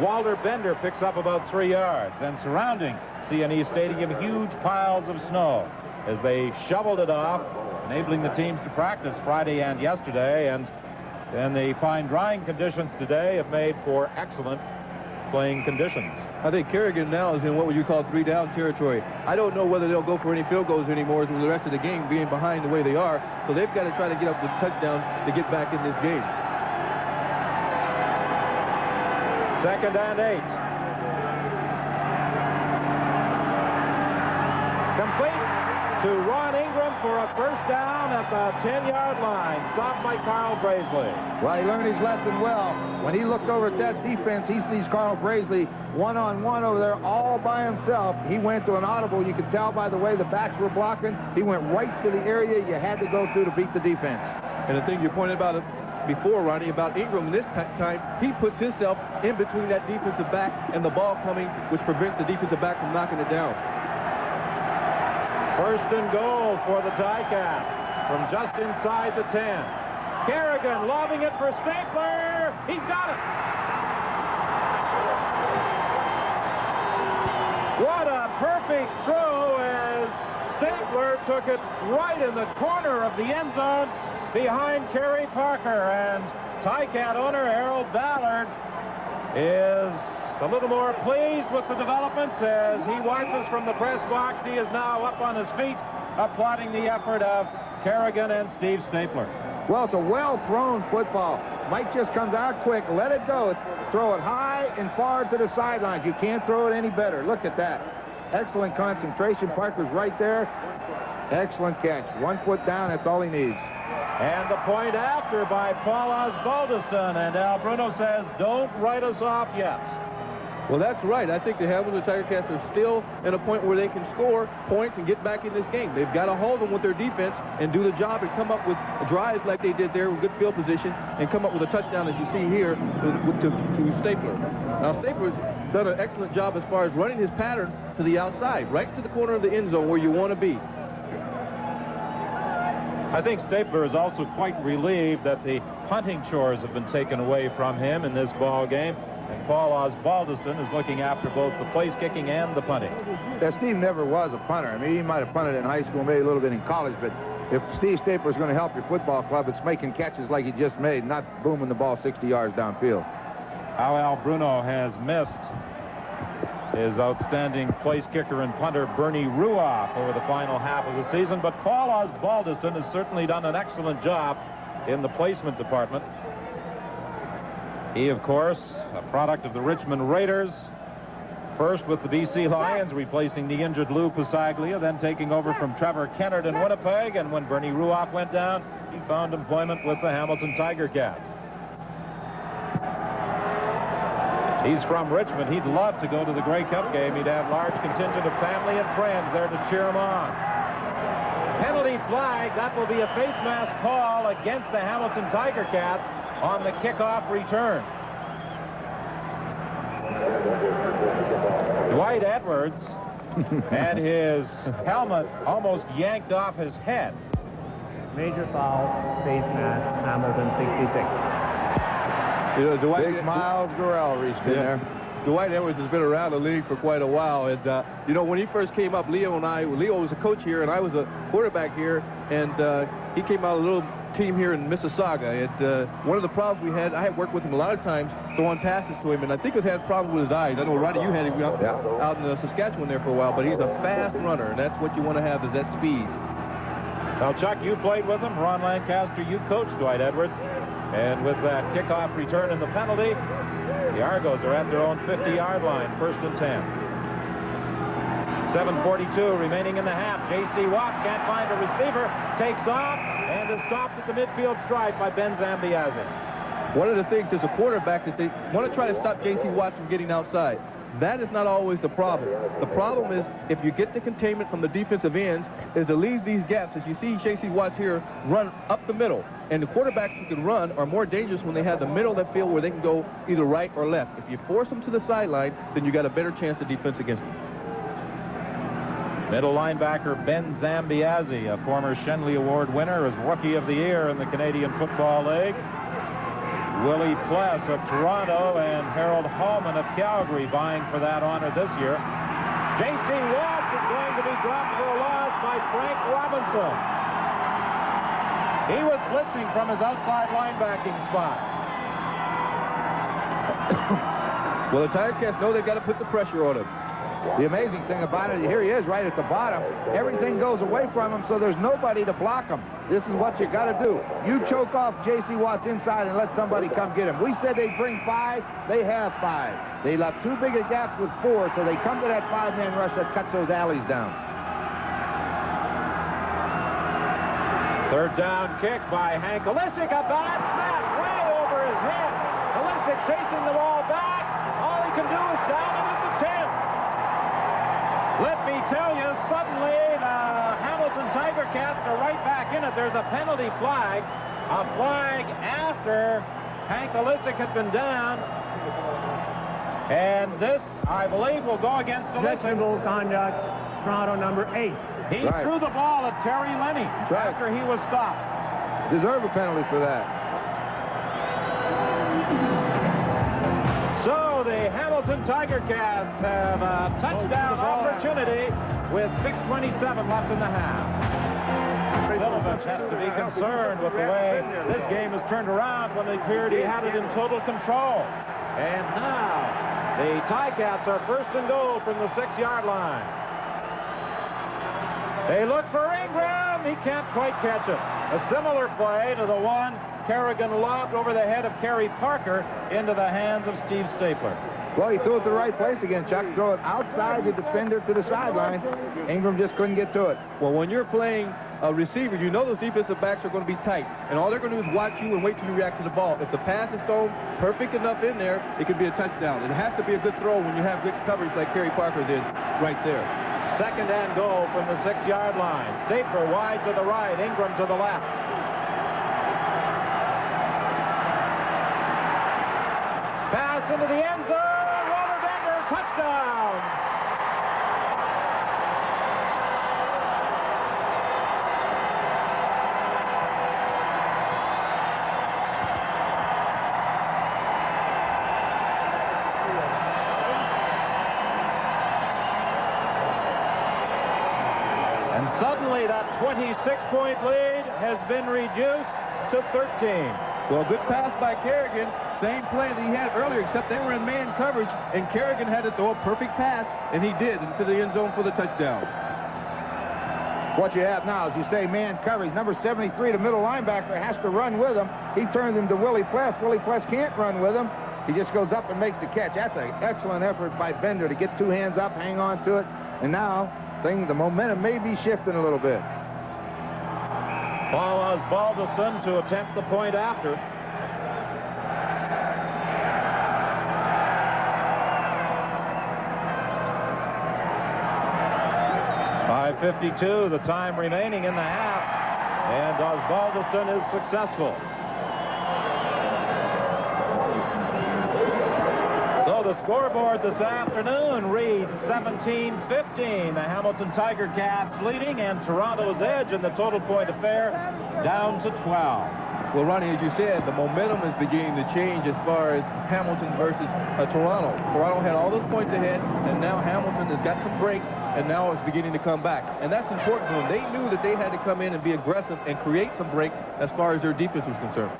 Walter Bender picks up about 3 yards, and surrounding CNE Stadium, huge piles of snow as they shoveled it off, enabling the teams to practice Friday and yesterday, and the fine drying conditions today have made for excellent playing conditions. I think Kerrigan now is in what would you call 3-down territory. I don't know whether they'll go for any field goals anymore with the rest of the game being behind the way they are, so they've got to try to get up the touchdown to get back in this game. 2nd and 8. Complete to Ron Ingram for a first down at the 10-yard line. Stopped by Carl Braisley. Well, he learned his lesson well. When he looked over at that defense, he sees Carl Braisley one-on-one over there all by himself. He went to an audible. You could tell by the way the backs were blocking. He went right to the area you had to go through to beat the defense. And the thing you pointed about before, Ronnie, about Ingram this time, he puts himself in between that defensive back and the ball coming, which prevents the defensive back from knocking it down. 1st and goal for the Ticats from just inside the 10. Kerrigan lobbing it for Stapler. He's got it. What a perfect throw as Stapler took it right in the corner of the end zone behind Kerry Parker. And Ticat owner Harold Ballard is a little more pleased with the developments as he watches from the press box. He is now up on his feet, applauding the effort of Kerrigan and Steve Stapler. Well, it's a well-thrown football. Mike just comes out quick, let it go. Throw it high and far to the sidelines. You can't throw it any better. Look at that. Excellent concentration. Parker's right there. Excellent catch. 1 foot down, that's all he needs. And the point after by Paul Osbaldiston. And Al Bruno says, don't write us off yet. Well, that's right. I think the Hamilton Tiger-Cats are still at a point where they can score points and get back in this game. They've got to hold them with their defense and do the job and come up with drives like they did there with good field position and come up with a touchdown, as you see here, to Stapler. Now, Stapler's done an excellent job as far as running his pattern to the outside, right to the corner of the end zone where you want to be. I think Stapler is also quite relieved that the punting chores have been taken away from him in this ball game. And Paul Osbaldiston is looking after both the place kicking and the punting. Yeah, Steve never was a punter. I mean, he might have punted in high school, maybe a little bit in college, but if Steve Stapler is going to help your football club, it's making catches like he just made, not booming the ball 60 yards downfield. Al Bruno has missed his outstanding place kicker and punter Bernie Ruoff over the final half of the season, but Paul Osbaldiston has certainly done an excellent job in the placement department. He, of course, a product of the Richmond Raiders, first with the BC Lions, replacing the injured Lou Pasaglia, then taking over from Trevor Kennard in Winnipeg, and when Bernie Ruoff went down, he found employment with the Hamilton Tiger Cats. He's from Richmond. He'd love to go to the Grey Cup game. He'd have large contingent of family and friends there to cheer him on. Penalty flag. That will be a face mask call against the Hamilton Tiger Cats on the kickoff return. Dwight Edwards had his helmet almost yanked off his head. Major foul, face mask, Hamilton 66. You know, Dwight, Big Miles Gorell reached in there. Dwight Edwards has been around the league for quite a while. And, you know, when he first came up, Leo was a coach here, and I was a quarterback here. And he came out of a little team here in Mississauga. And one of the problems we had, I had worked with him a lot of times, throwing passes to him. And I think he had problems with his eyes. I know, Roddy, you had him out in Saskatchewan there for a while. But he's a fast runner, and that's what you want to have is that speed. Well, Chuck, you played with him. Ron Lancaster, you coached Dwight Edwards. And with that kickoff return and the penalty, the Argos are at their own 50-yard line, 1st and 10. 7:42 remaining in the half. J.C. Watt can't find a receiver, takes off, and is stopped at the midfield stripe by Ben Zambiazzi. One of the things as a quarterback is they want to try to stop J.C. Watt from getting outside. That is not always the problem. The problem is if you get the containment from the defensive ends is to leave these gaps. As you see J.C. Watts here run up the middle. And the quarterbacks who can run are more dangerous when they have the middle of that field where they can go either right or left. If you force them to the sideline, then you got a better chance of defense against them. Middle linebacker Ben Zambiazzi, a former Shenley Award winner, is Rookie of the Year in the Canadian Football League. Willie Pless of Toronto and Harold Hallman of Calgary vying for that honor this year. J.C. Watts is going to be dropped for a loss by Frank Robinson. He was blitzing from his outside linebacking spot. Well, the Tiger Cats know they've got to put the pressure on him. The amazing thing about it, here he is right at the bottom. Everything goes away from him, so there's nobody to block him. This is what you got to do. You choke off J.C. Watts inside and let somebody come get him. We said they'd bring 5. They have 5. They left too big a gap with 4, so they come to that 5-man rush that cuts those alleys down. Third down kick by Hank Olisic. A bad snap way over his head. Olisic chasing the ball back. All he can do is down him at the 10. Let me tell you, suddenly the Hamilton Tiger Cats are right back in it. There's a penalty flag. A flag after Hank Olisic had been down. And this, I believe, will go against Olisic. Questionable conduct, Toronto number 8. He threw the ball at Terry Lenny after he was stopped. Deserve a penalty for that. So the Hamilton Tiger Cats have a touchdown opportunity with 6:27 left in the half. Milovich has to be concerned with the way this game has turned around when they appeared he had it in total control. And now the Ticats are 1st and goal from the 6-yard line. They look for Ingram. He can't quite catch it. A similar play to the one Kerrigan lobbed over the head of Kerry Parker into the hands of Steve Stapler. Well, he threw it the right place again, Chuck. Throw it outside the defender to the sideline. Ingram just couldn't get to it. Well, when you're playing a receiver, you know those defensive backs are going to be tight. And all they're going to do is watch you and wait till you react to the ball. If the pass is thrown perfect enough in there, it could be a touchdown. It has to be a good throw when you have good coverage like Kerry Parker did right there. 2nd and goal from the 6-yard line. Stapler wide to the right, Ingram to the left. Pass into the end zone. Walter Denver, touchdown. And suddenly that 26-point lead has been reduced to 13. Well, good pass by Kerrigan. Same play that he had earlier, except they were in man coverage, and Kerrigan had to throw a perfect pass, and he did, into the end zone for the touchdown. What you have now is you say man coverage. Number 73, the middle linebacker, has to run with him. He turns him to Willie Pless. Willie Pless can't run with him. He just goes up and makes the catch. That's an excellent effort by Bender to get two hands up, hang on to it. And now, the momentum may be shifting a little bit. Paul Osbaldiston to attempt the point after. .552, the time remaining in the half, and Osbaldiston is successful. So the scoreboard this afternoon reads 17-15. The Hamilton Tiger Cats leading, and Toronto's edge in the total point affair down to 12. Well, Ronnie, as you said, the momentum is beginning to change as far as Hamilton versus Toronto. Toronto had all those points ahead, and now Hamilton has got some breaks, and now it's beginning to come back. And that's important to them. They knew that they had to come in and be aggressive and create some breaks as far as their defense was concerned.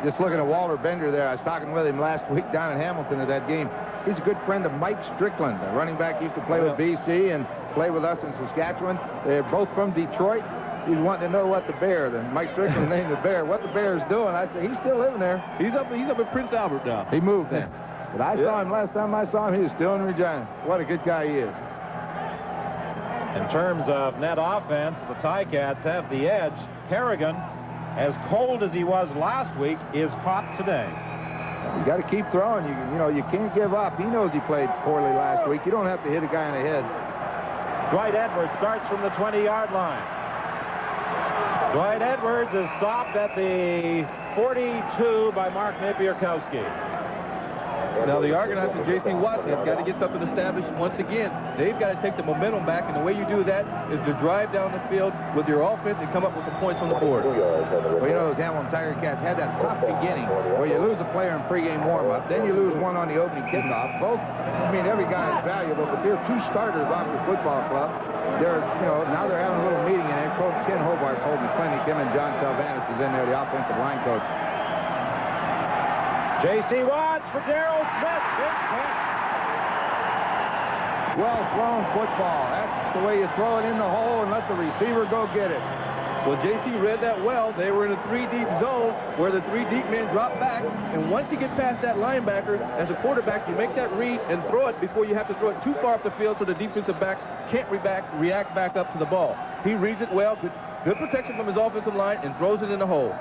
Just looking at Walter Bender there, I was talking with him last week down in Hamilton at that game. He's a good friend of Mike Strickland, the running back used to play with BC and play with us in Saskatchewan. They're both from Detroit. He's wanting to know what the Bear, and Mike Strickland named the Bear, what the Bear is doing. I said, he's still living there. He's up in Prince Albert now. He moved there. But I saw him last time I saw him, he was still in Regina. What a good guy he is. In terms of net offense, the Ticats have the edge. Kerrigan, as cold as he was last week, is hot today. You got to keep throwing. You know, you can't give up. He knows he played poorly last week. You don't have to hit a guy in the head. Dwight Edwards starts from the 20-yard line. Dwight Edwards is stopped at the 42 by Mark Napierkowski. Now the Argonauts and J.C. Watson have got to get something established once again. They've got to take the momentum back, and the way you do that is to drive down the field with your offense and come up with some points on the board. Well, you know, those Hamilton Tiger Cats had that tough beginning where you lose a player in pregame warm-up, then you lose one on the opening kickoff. Both, I mean, every guy is valuable, but they're two starters off the football club. They're, you know, now they're having a little meeting, and Coach Ken Hobart's holding clinic. Him and John Salvanis is in there, the offensive line coach. J.C. Watts for Darrell Smith. Big catch. Well thrown football. That's the way you throw it in the hole and let the receiver go get it. Well, J.C. read that well. They were in a three-deep zone where the three-deep men drop back, and once you get past that linebacker, as a quarterback, you make that read and throw it before you have to throw it too far up the field so the defensive backs can't react back up to the ball. He reads it well, good protection from his offensive line, and throws it in the hole.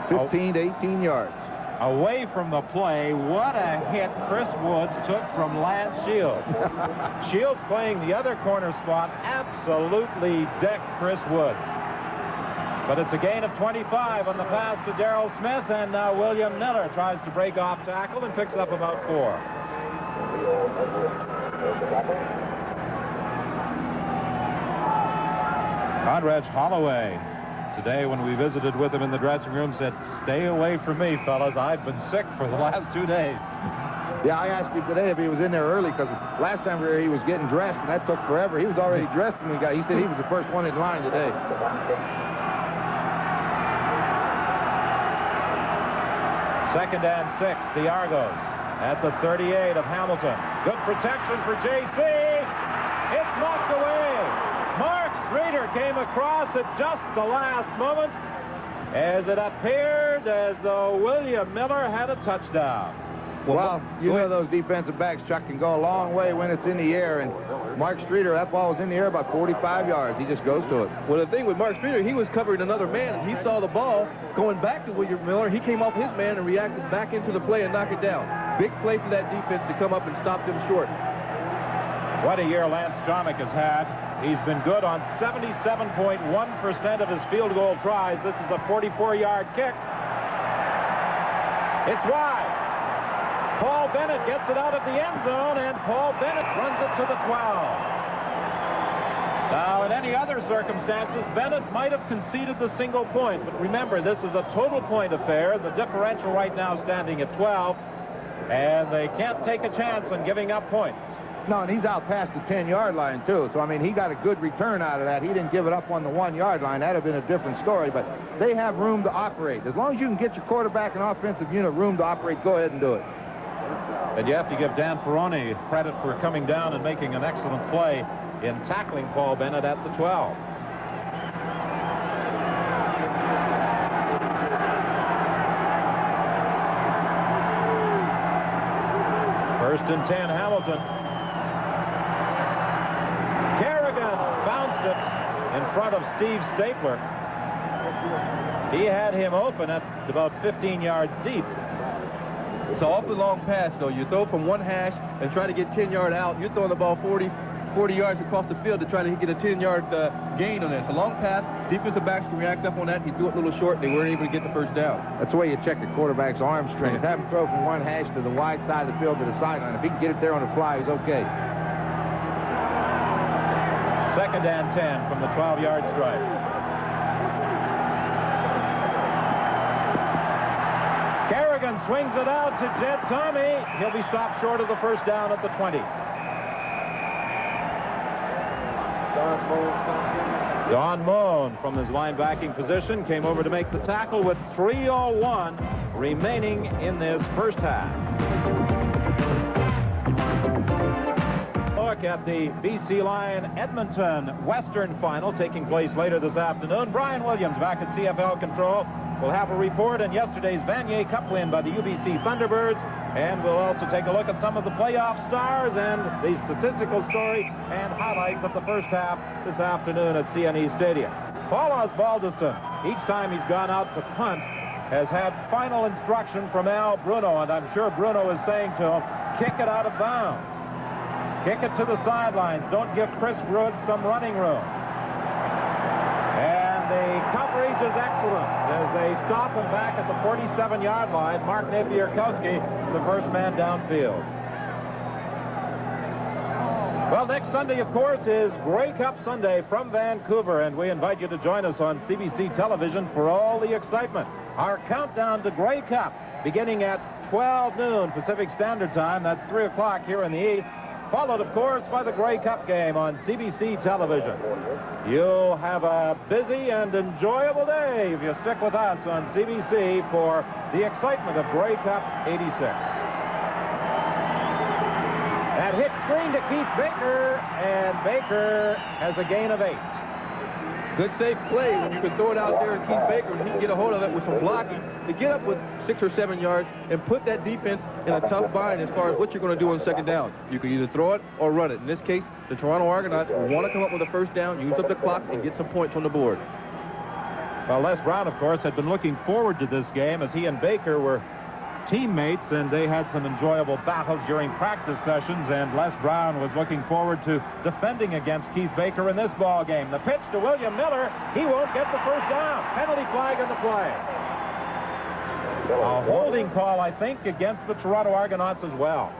15 to 18 yards. Away from the play, what a hit Chris Woods took from Lance Shields. Shields playing the other corner spot absolutely decked Chris Woods. But it's a gain of 25 on the pass to Darrell Smith, and now William Miller tries to break off tackle and picks up about 4. Conrad Holloway, today when we visited with him in the dressing room, said, "Stay away from me, fellas. I've been sick for the last 2 days." Yeah, I asked him today if he was in there early, because last time we were here, he was getting dressed, and that took forever. He was already dressed when we got. He said he was the first one in line today. Second and 6, the Argos at the 38 of Hamilton. Good protection for J.C. It's knocked away. Mark Streeter came across at just the last moment as it appeared as though William Miller had a touchdown. Well, you know those defensive backs, Chuck, can go a long way when it's in the air, and Mark Streeter, that ball was in the air about 45 yards. He just goes to it. Well, the thing with Mark Streeter, he was covering another man, and he saw the ball going back to William Miller. He came off his man and reacted back into the play and knocked it down. Big play for that defense to come up and stop them short. What a year Lance Jomick has had. He's been good on 77.1% of his field goal tries. This is a 44-yard kick. It's wide. Paul Bennett gets it out of the end zone, and Paul Bennett runs it to the 12. Now, in any other circumstances, Bennett might have conceded the single point, but remember, this is a total point affair. The differential right now standing at 12, and they can't take a chance on giving up points. No, and he's out past the 10-yard line, too. So, I mean, he got a good return out of that. He didn't give it up on the 1-yard line. That would have been a different story. But they have room to operate. As long as you can get your quarterback and offensive unit room to operate, go ahead and do it. And you have to give Dan Perrone credit for coming down and making an excellent play in tackling Paul Bennett at the 12. First and 10, Hamilton. Kerrigan bounced it in front of Steve Stapler. He had him open at about 15 yards deep. It's an awfully long pass, though. You throw from one hash and try to get 10-yard out. You're throwing the ball 40 yards across the field to try to get a 10-yard gain on it. It's a long pass. Defensive backs can react up on that. He threw it a little short. They weren't able to get the first down. That's the way you check the quarterback's arm strength. Have him throw from one hash to the wide side of the field to the sideline. If he can get it there on the fly, he's okay. Second and 10 from the 12-yard stripe. Kerrigan swings it out to Jed Tommy. He'll be stopped short of the first down at the 20. Don Moan from his linebacking position came over to make the tackle with 3:01 remaining in this first half. Look at the BC Lion Edmonton Western final taking place later this afternoon. Brian Williams back at CFL control. We'll have a report on yesterday's Vanier Cup win by the UBC Thunderbirds, and we'll also take a look at some of the playoff stars and the statistical story and highlights of the first half this afternoon at CNE Stadium. Paul Osbaldiston, each time he's gone out to punt, has had final instruction from Al Bruno, and I'm sure Bruno is saying to him, kick it out of bounds. Kick it to the sidelines. Don't give Chris Rood some running room. The coverage is excellent as they stop him back at the 47-yard line. Mark Napierkowski, the first man downfield. Well, next Sunday, of course, is Grey Cup Sunday from Vancouver, and we invite you to join us on CBC television for all the excitement. Our countdown to Grey Cup beginning at 12 noon Pacific Standard Time. That's 3 o'clock here in the East. Followed, of course, by the Grey Cup game on CBC television. You'll have a busy and enjoyable day if you stick with us on CBC for the excitement of Grey Cup 86. That hit screen to Keith Baker, and Baker has a gain of 8. Good safe play when you can throw it out there and Keith Baker, and he can get a hold of it with some blocking to get up with 6 or 7 yards and put that defense in a tough bind as far as what you're going to do on second down. You can either throw it or run it. In this case, the Toronto Argonauts want to come up with a first down, use up the clock, and get some points on the board. Well, Les Brown, of course, had been looking forward to this game as he and Baker were teammates, and they had some enjoyable battles during practice sessions, and Les Brown was looking forward to defending against Keith Baker in this ball game. The pitch to William Miller. He won't get the first down. Penalty flag on the play. A holding call, I think, against the Toronto Argonauts as well.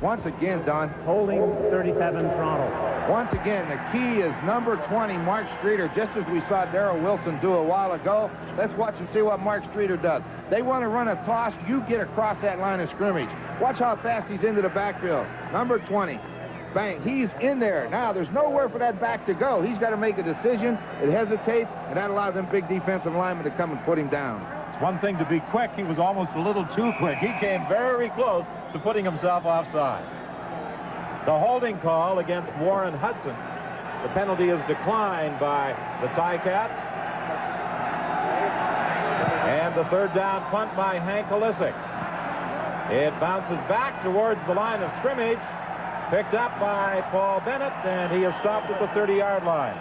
Once again, Don. Holding 37 Toronto. Once again, the key is number 20, Mark Streeter, just as we saw Darrell Wilson do a while ago. Let's watch and see what Mark Streeter does. They want to run a toss. You get across that line of scrimmage. Watch how fast he's into the backfield. Number 20. Bang. He's in there. Now, there's nowhere for that back to go. He's got to make a decision. It hesitates, and that allows them big defensive linemen to come and put him down. It's one thing to be quick. He was almost a little too quick. He came very close to putting himself offside. The holding call against Warren Hudson. The penalty is declined by the Ticats. And the third down punt by Hank Olisic. It bounces back towards the line of scrimmage. Picked up by Paul Bennett, and he is stopped at the 30-yard line.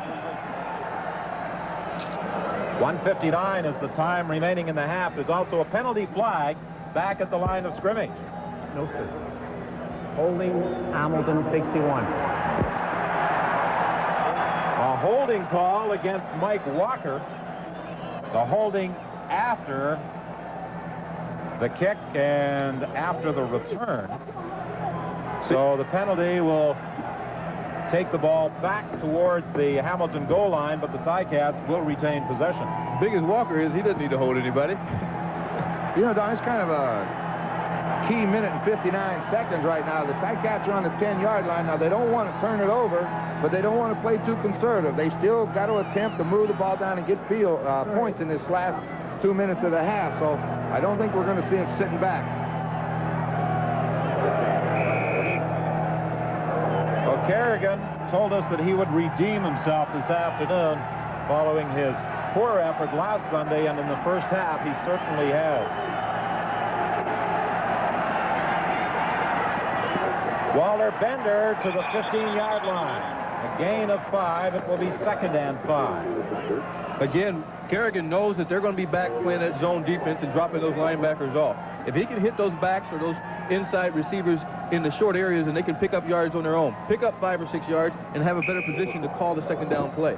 1:59 is the time remaining in the half. There's also a penalty flag back at the line of scrimmage. No, sir. Holding Hamilton 61. A holding call against Mike Walker. The holding after the kick and after the return. So the penalty will take the ball back towards the Hamilton goal line, but the Ticats will retain possession. Big as Walker is, he doesn't need to hold anybody. You know, Don, it's kind of a key minute and 59 seconds right now. The Ticats are on the 10-yard line. Now, they don't want to turn it over, but they don't want to play too conservative. They still got to attempt to move the ball down and get points in this last 2 minutes of the half. So I don't think we're going to see them sitting back. Well, Kerrigan told us that he would redeem himself this afternoon following his poor effort last Sunday, and in the first half, he certainly has. Walter Bender to the 15-yard line. A gain of 5. It will be 2nd and 5. Again, Kerrigan knows that they're going to be back playing that zone defense and dropping those linebackers off. If he can hit those backs or those inside receivers in the short areas, and they can pick up yards on their own, pick up 5 or 6 yards, and have a better position to call the 2nd down play.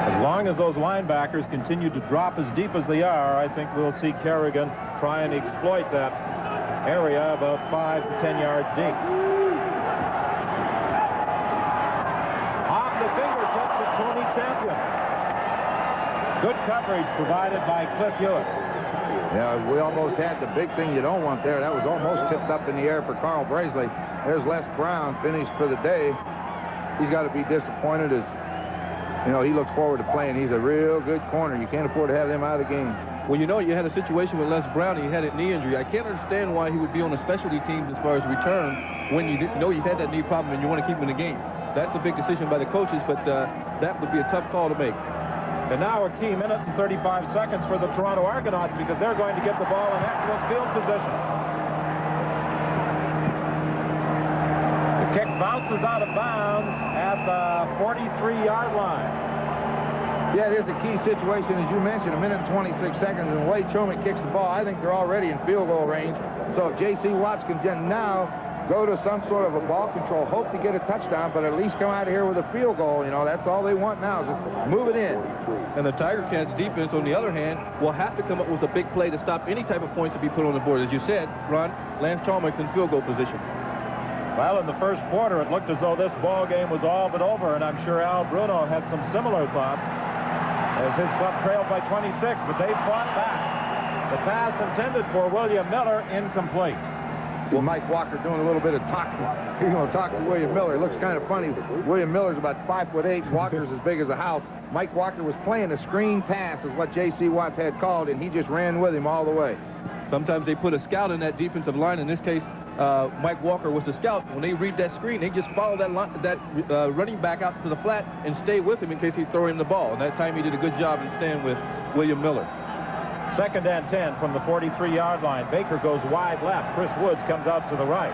As long as those linebackers continue to drop as deep as they are, I think we'll see Kerrigan try and exploit that area about 5 to 10 yards deep. Off the fingertips of Tony Champion. Good coverage provided by Cliff Hewitt. Yeah, we almost had the big thing you don't want there. That was almost tipped up in the air for Carl Brazeley. There's Les Brown, finished for the day. He's got to be disappointed as, you know, he looks forward to playing. He's a real good corner. You can't afford to have him out of the game. Well, you know, you had a situation with Les Brown. He had a knee injury. I can't understand why he would be on the specialty teams as far as return when you didn't know you had that knee problem and you want to keep him in the game. That's a big decision by the coaches, but that would be a tough call to make. And now a key minute and 35 seconds for the Toronto Argonauts, because they're going to get the ball in excellent field position. The kick bounces out of bounds at the 43-yard line. Yeah, it is a key situation, as you mentioned, a minute and 26 seconds, and the way Chomick kicks the ball, I think they're already in field goal range. So if J.C. Watts can now go to some sort of a ball control, hope to get a touchdown, but at least come out of here with a field goal, you know, that's all they want now, is just move it in. And the Tiger Cats defense, on the other hand, will have to come up with a big play to stop any type of points to be put on the board. As you said, Ron, Lance Chalmers in field goal position. Well, in the first quarter, it looked as though this ball game was all but over, and I'm sure Al Bruno had some similar thoughts as his club trailed by 26, but they fought back. The pass intended for William Miller, incomplete. Well, Mike Walker doing a little bit of talking. He's going to talk to William Miller. It looks kind of funny. William Miller's about 5'8". Walker's as big as a house. Mike Walker was playing a screen pass, is what J.C. Watts had called, and he just ran with him all the way. Sometimes they put a scout in that defensive line. In this case, Mike Walker was the scout. When they read that screen, they just follow that running back out to the flat and stay with him in case he throw him the ball. And that time he did a good job in staying with William Miller. 2nd and 10 from the 43-yard line. Baker goes wide left. Chris Woods comes out to the right.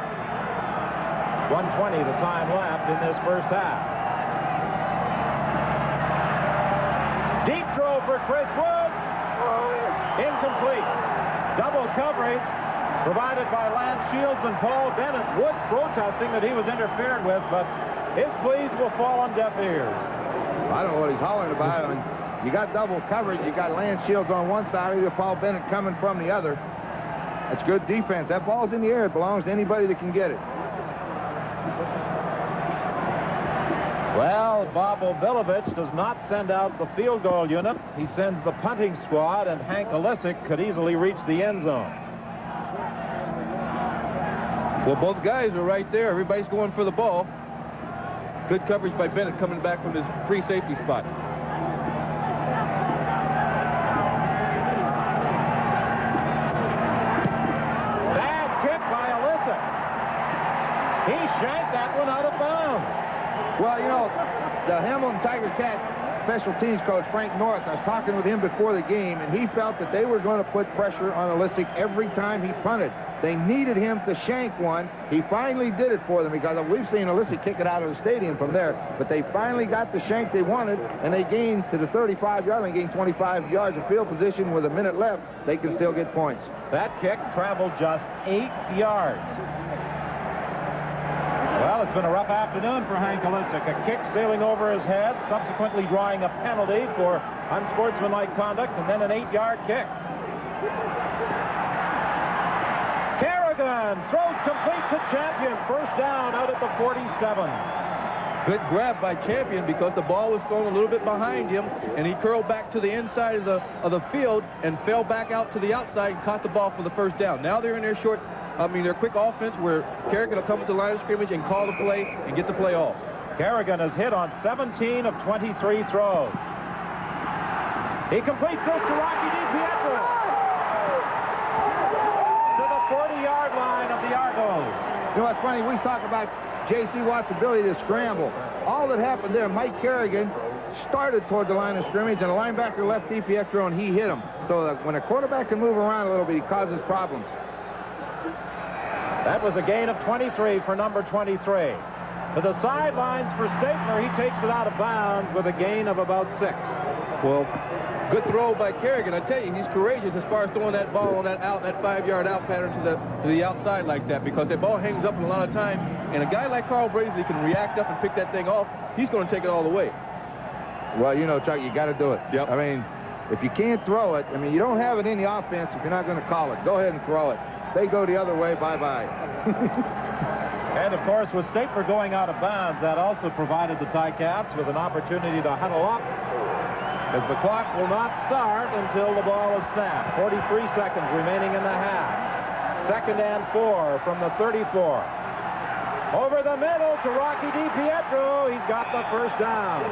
1:20 the time left in this first half. Deep throw for Chris Woods. Incomplete. Double coverage provided by Lance Shields and Paul Bennett. Woods protesting that he was interfered with, but his pleas will fall on deaf ears. I don't know what he's hollering about. You got double coverage. You got Lance Shields on one side, or Paul Bennett coming from the other. That's good defense. That ball's in the air. It belongs to anybody that can get it. Well, Bob Obilovich does not send out the field goal unit. He sends the punting squad, and Hank Olisic could easily reach the end zone. Well, both guys are right there. Everybody's going for the ball. Good coverage by Bennett coming back from his free safety spot. He shanked that one out of bounds. Well, you know, the Hamilton Tiger Cat special teams coach, Frank North, I was talking with him before the game, and he felt that they were going to put pressure on Olisic every time he punted. They needed him to shank one. He finally did it for them, because we've seen Olisic kick it out of the stadium from there, but they finally got the shank they wanted, and they gained to the 35-yard line, gained 25 yards of field position with a minute left. They can still get points. That kick traveled just 8 yards. Well, it's been a rough afternoon for Hank Olisic. A kick sailing over his head, subsequently drawing a penalty for unsportsmanlike conduct, and then an 8-yard kick. Kerrigan throws complete to Champion. First down out at the 47. Good grab by Champion because the ball was thrown a little bit behind him, and he curled back to the inside of the field and fell back out to the outside and caught the ball for the first down. Now they're in their their quick offense where Kerrigan will come to the line of scrimmage and call the play and get the play off. Kerrigan has hit on 17 of 23 throws. He completes this to Rocky DiPietro to the 40-yard line of the Argos. You know what's funny? We talk about J.C. Watt's ability to scramble. All that happened there, Mike Kerrigan started toward the line of scrimmage, and a linebacker left DiPietro, and he hit him. So when a quarterback can move around a little bit, he causes problems. That was a gain of 23 for number 23. To the sidelines for Stapler. He takes it out of bounds with a gain of about 6. Well, good throw by Kerrigan. I tell you, he's courageous as far as throwing that ball on that 5-yard out pattern to the outside like that, because that ball hangs up in a lot of time, and a guy like Carl Brazeley can react up and pick that thing off. He's going to take it all the way. Well, you know, Chuck, you got to do it. Yep. I mean, if you can't throw it, I mean, you don't have it in the offense if you're not going to call it. Go ahead and throw it. They go the other way, bye-bye. And, of course, with Stapler going out of bounds, that also provided the Ticats with an opportunity to huddle up, as the clock will not start until the ball is snapped. 43 seconds remaining in the half. 2nd and 4 from the 34. Over the middle to Rocky DiPietro. He's got the first down.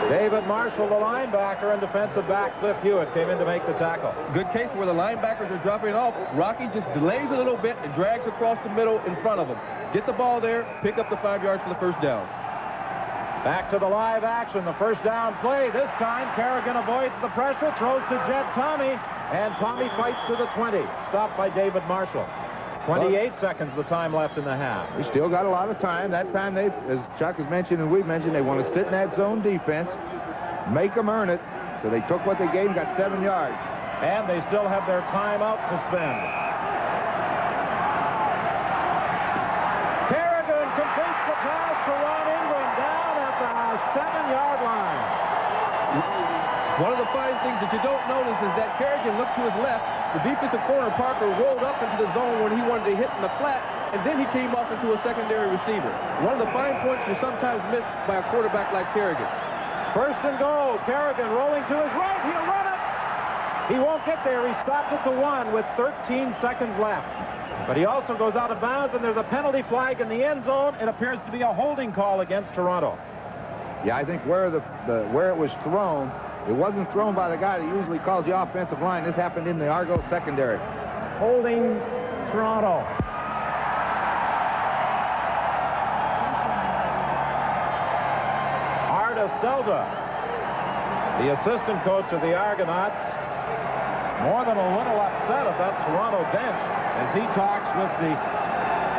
David Marshall, the linebacker, and defensive back Cliff Hewitt came in to make the tackle. Good case where the linebackers are dropping off. Rocky just delays a little bit and drags across the middle in front of him. Get the ball there, pick up the 5 yards for the first down. Back to the live action, the first down play. This time, Kerrigan avoids the pressure, throws to Jet Tommy, and Tommy fights to the 20. Stopped by David Marshall. 28 seconds the time left in the half. We still got a lot of time. That time, they, as Chuck has mentioned and we've mentioned, they want to sit in that zone defense, make them earn it. So they took what they gave, got 7 yards. And they still have their timeout to spend. Kerrigan completes the pass to Ron Ingram down at the 7-yard line. One of the fine things that you don't notice is that Kerrigan looked to his left. The defensive corner, Parker, rolled up into the zone when he wanted to hit in the flat, and then he came off into a secondary receiver. One of the fine points you sometimes miss by a quarterback like Kerrigan. 1st and goal. Kerrigan rolling to his right. He'll run it. He won't get there. He stopped at the 1 with 13 seconds left. But he also goes out of bounds, and there's a penalty flag in the end zone. It appears to be a holding call against Toronto. Yeah, I think where it was thrown, it wasn't thrown by the guy that usually calls the offensive line. This happened in the Argo secondary. Holding Toronto. Arda Selda, the assistant coach of the Argonauts, more than a little upset at that Toronto bench as he talks with the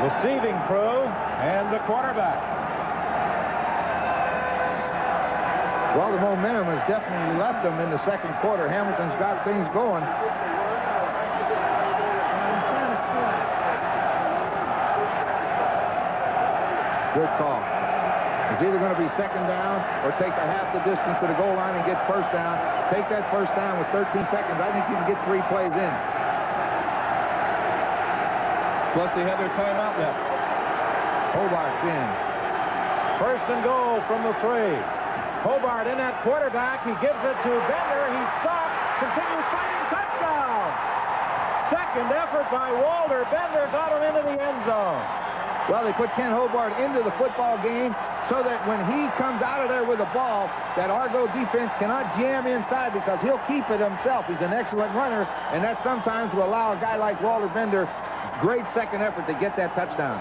receiving crew and the quarterback. Well, the momentum has definitely left them in the 2nd quarter. Hamilton's got things going. Good call. It's either going to be 2nd down or take a half the distance to the goal line and get first down. Take that first down with 13 seconds. I think you can get 3 plays in. Plus, they have their timeout left. Hobart's in. 1st and goal from the 3. Hobart in at quarterback. He gives it to Bender. He stops. Continues fighting. Touchdown. 2nd effort by Walter. Bender got him into the end zone. Well, they put Ken Hobart into the football game so that when he comes out of there with the ball, that Argo defense cannot jam inside because he'll keep it himself. He's an excellent runner, and that sometimes will allow a guy like Walter Bender great 2nd effort to get that touchdown.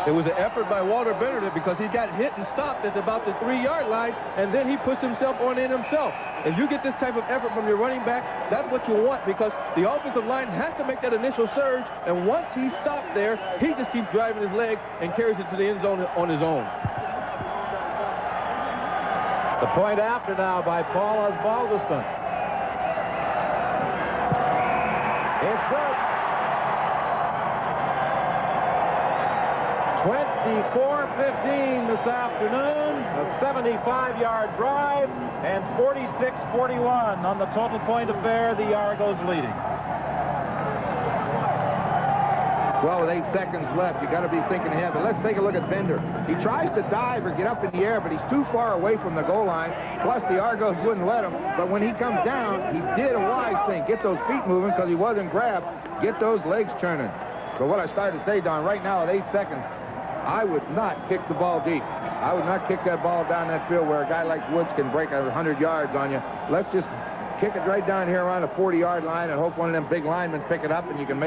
It was an effort by Walter Bender because he got hit and stopped at about the 3-yard line, and then he puts himself on in himself. If you get this type of effort from your running back, that's what you want, because the offensive line has to make that initial surge, and once he stopped there, he just keeps driving his legs and carries it to the end zone on his own. The point after now by Paul Osbaldiston. It's good. 24-15 this afternoon, a 75-yard drive, and 46-41 on the total point affair, the Argos leading. Well, with 8 seconds left, you got to be thinking ahead. But let's take a look at Bender. He tries to dive or get up in the air, but he's too far away from the goal line. Plus, the Argos wouldn't let him. But when he comes down, he did a wise thing. Get those feet moving because he wasn't grabbed. Get those legs turning. But what I started to say, Don, right now at 8 seconds, I would not kick the ball deep. I would not kick that ball down that field where a guy like Woods can break 100 yards on you. Let's just kick it right down here around the 40-yard line and hope one of them big linemen pick it up and you can make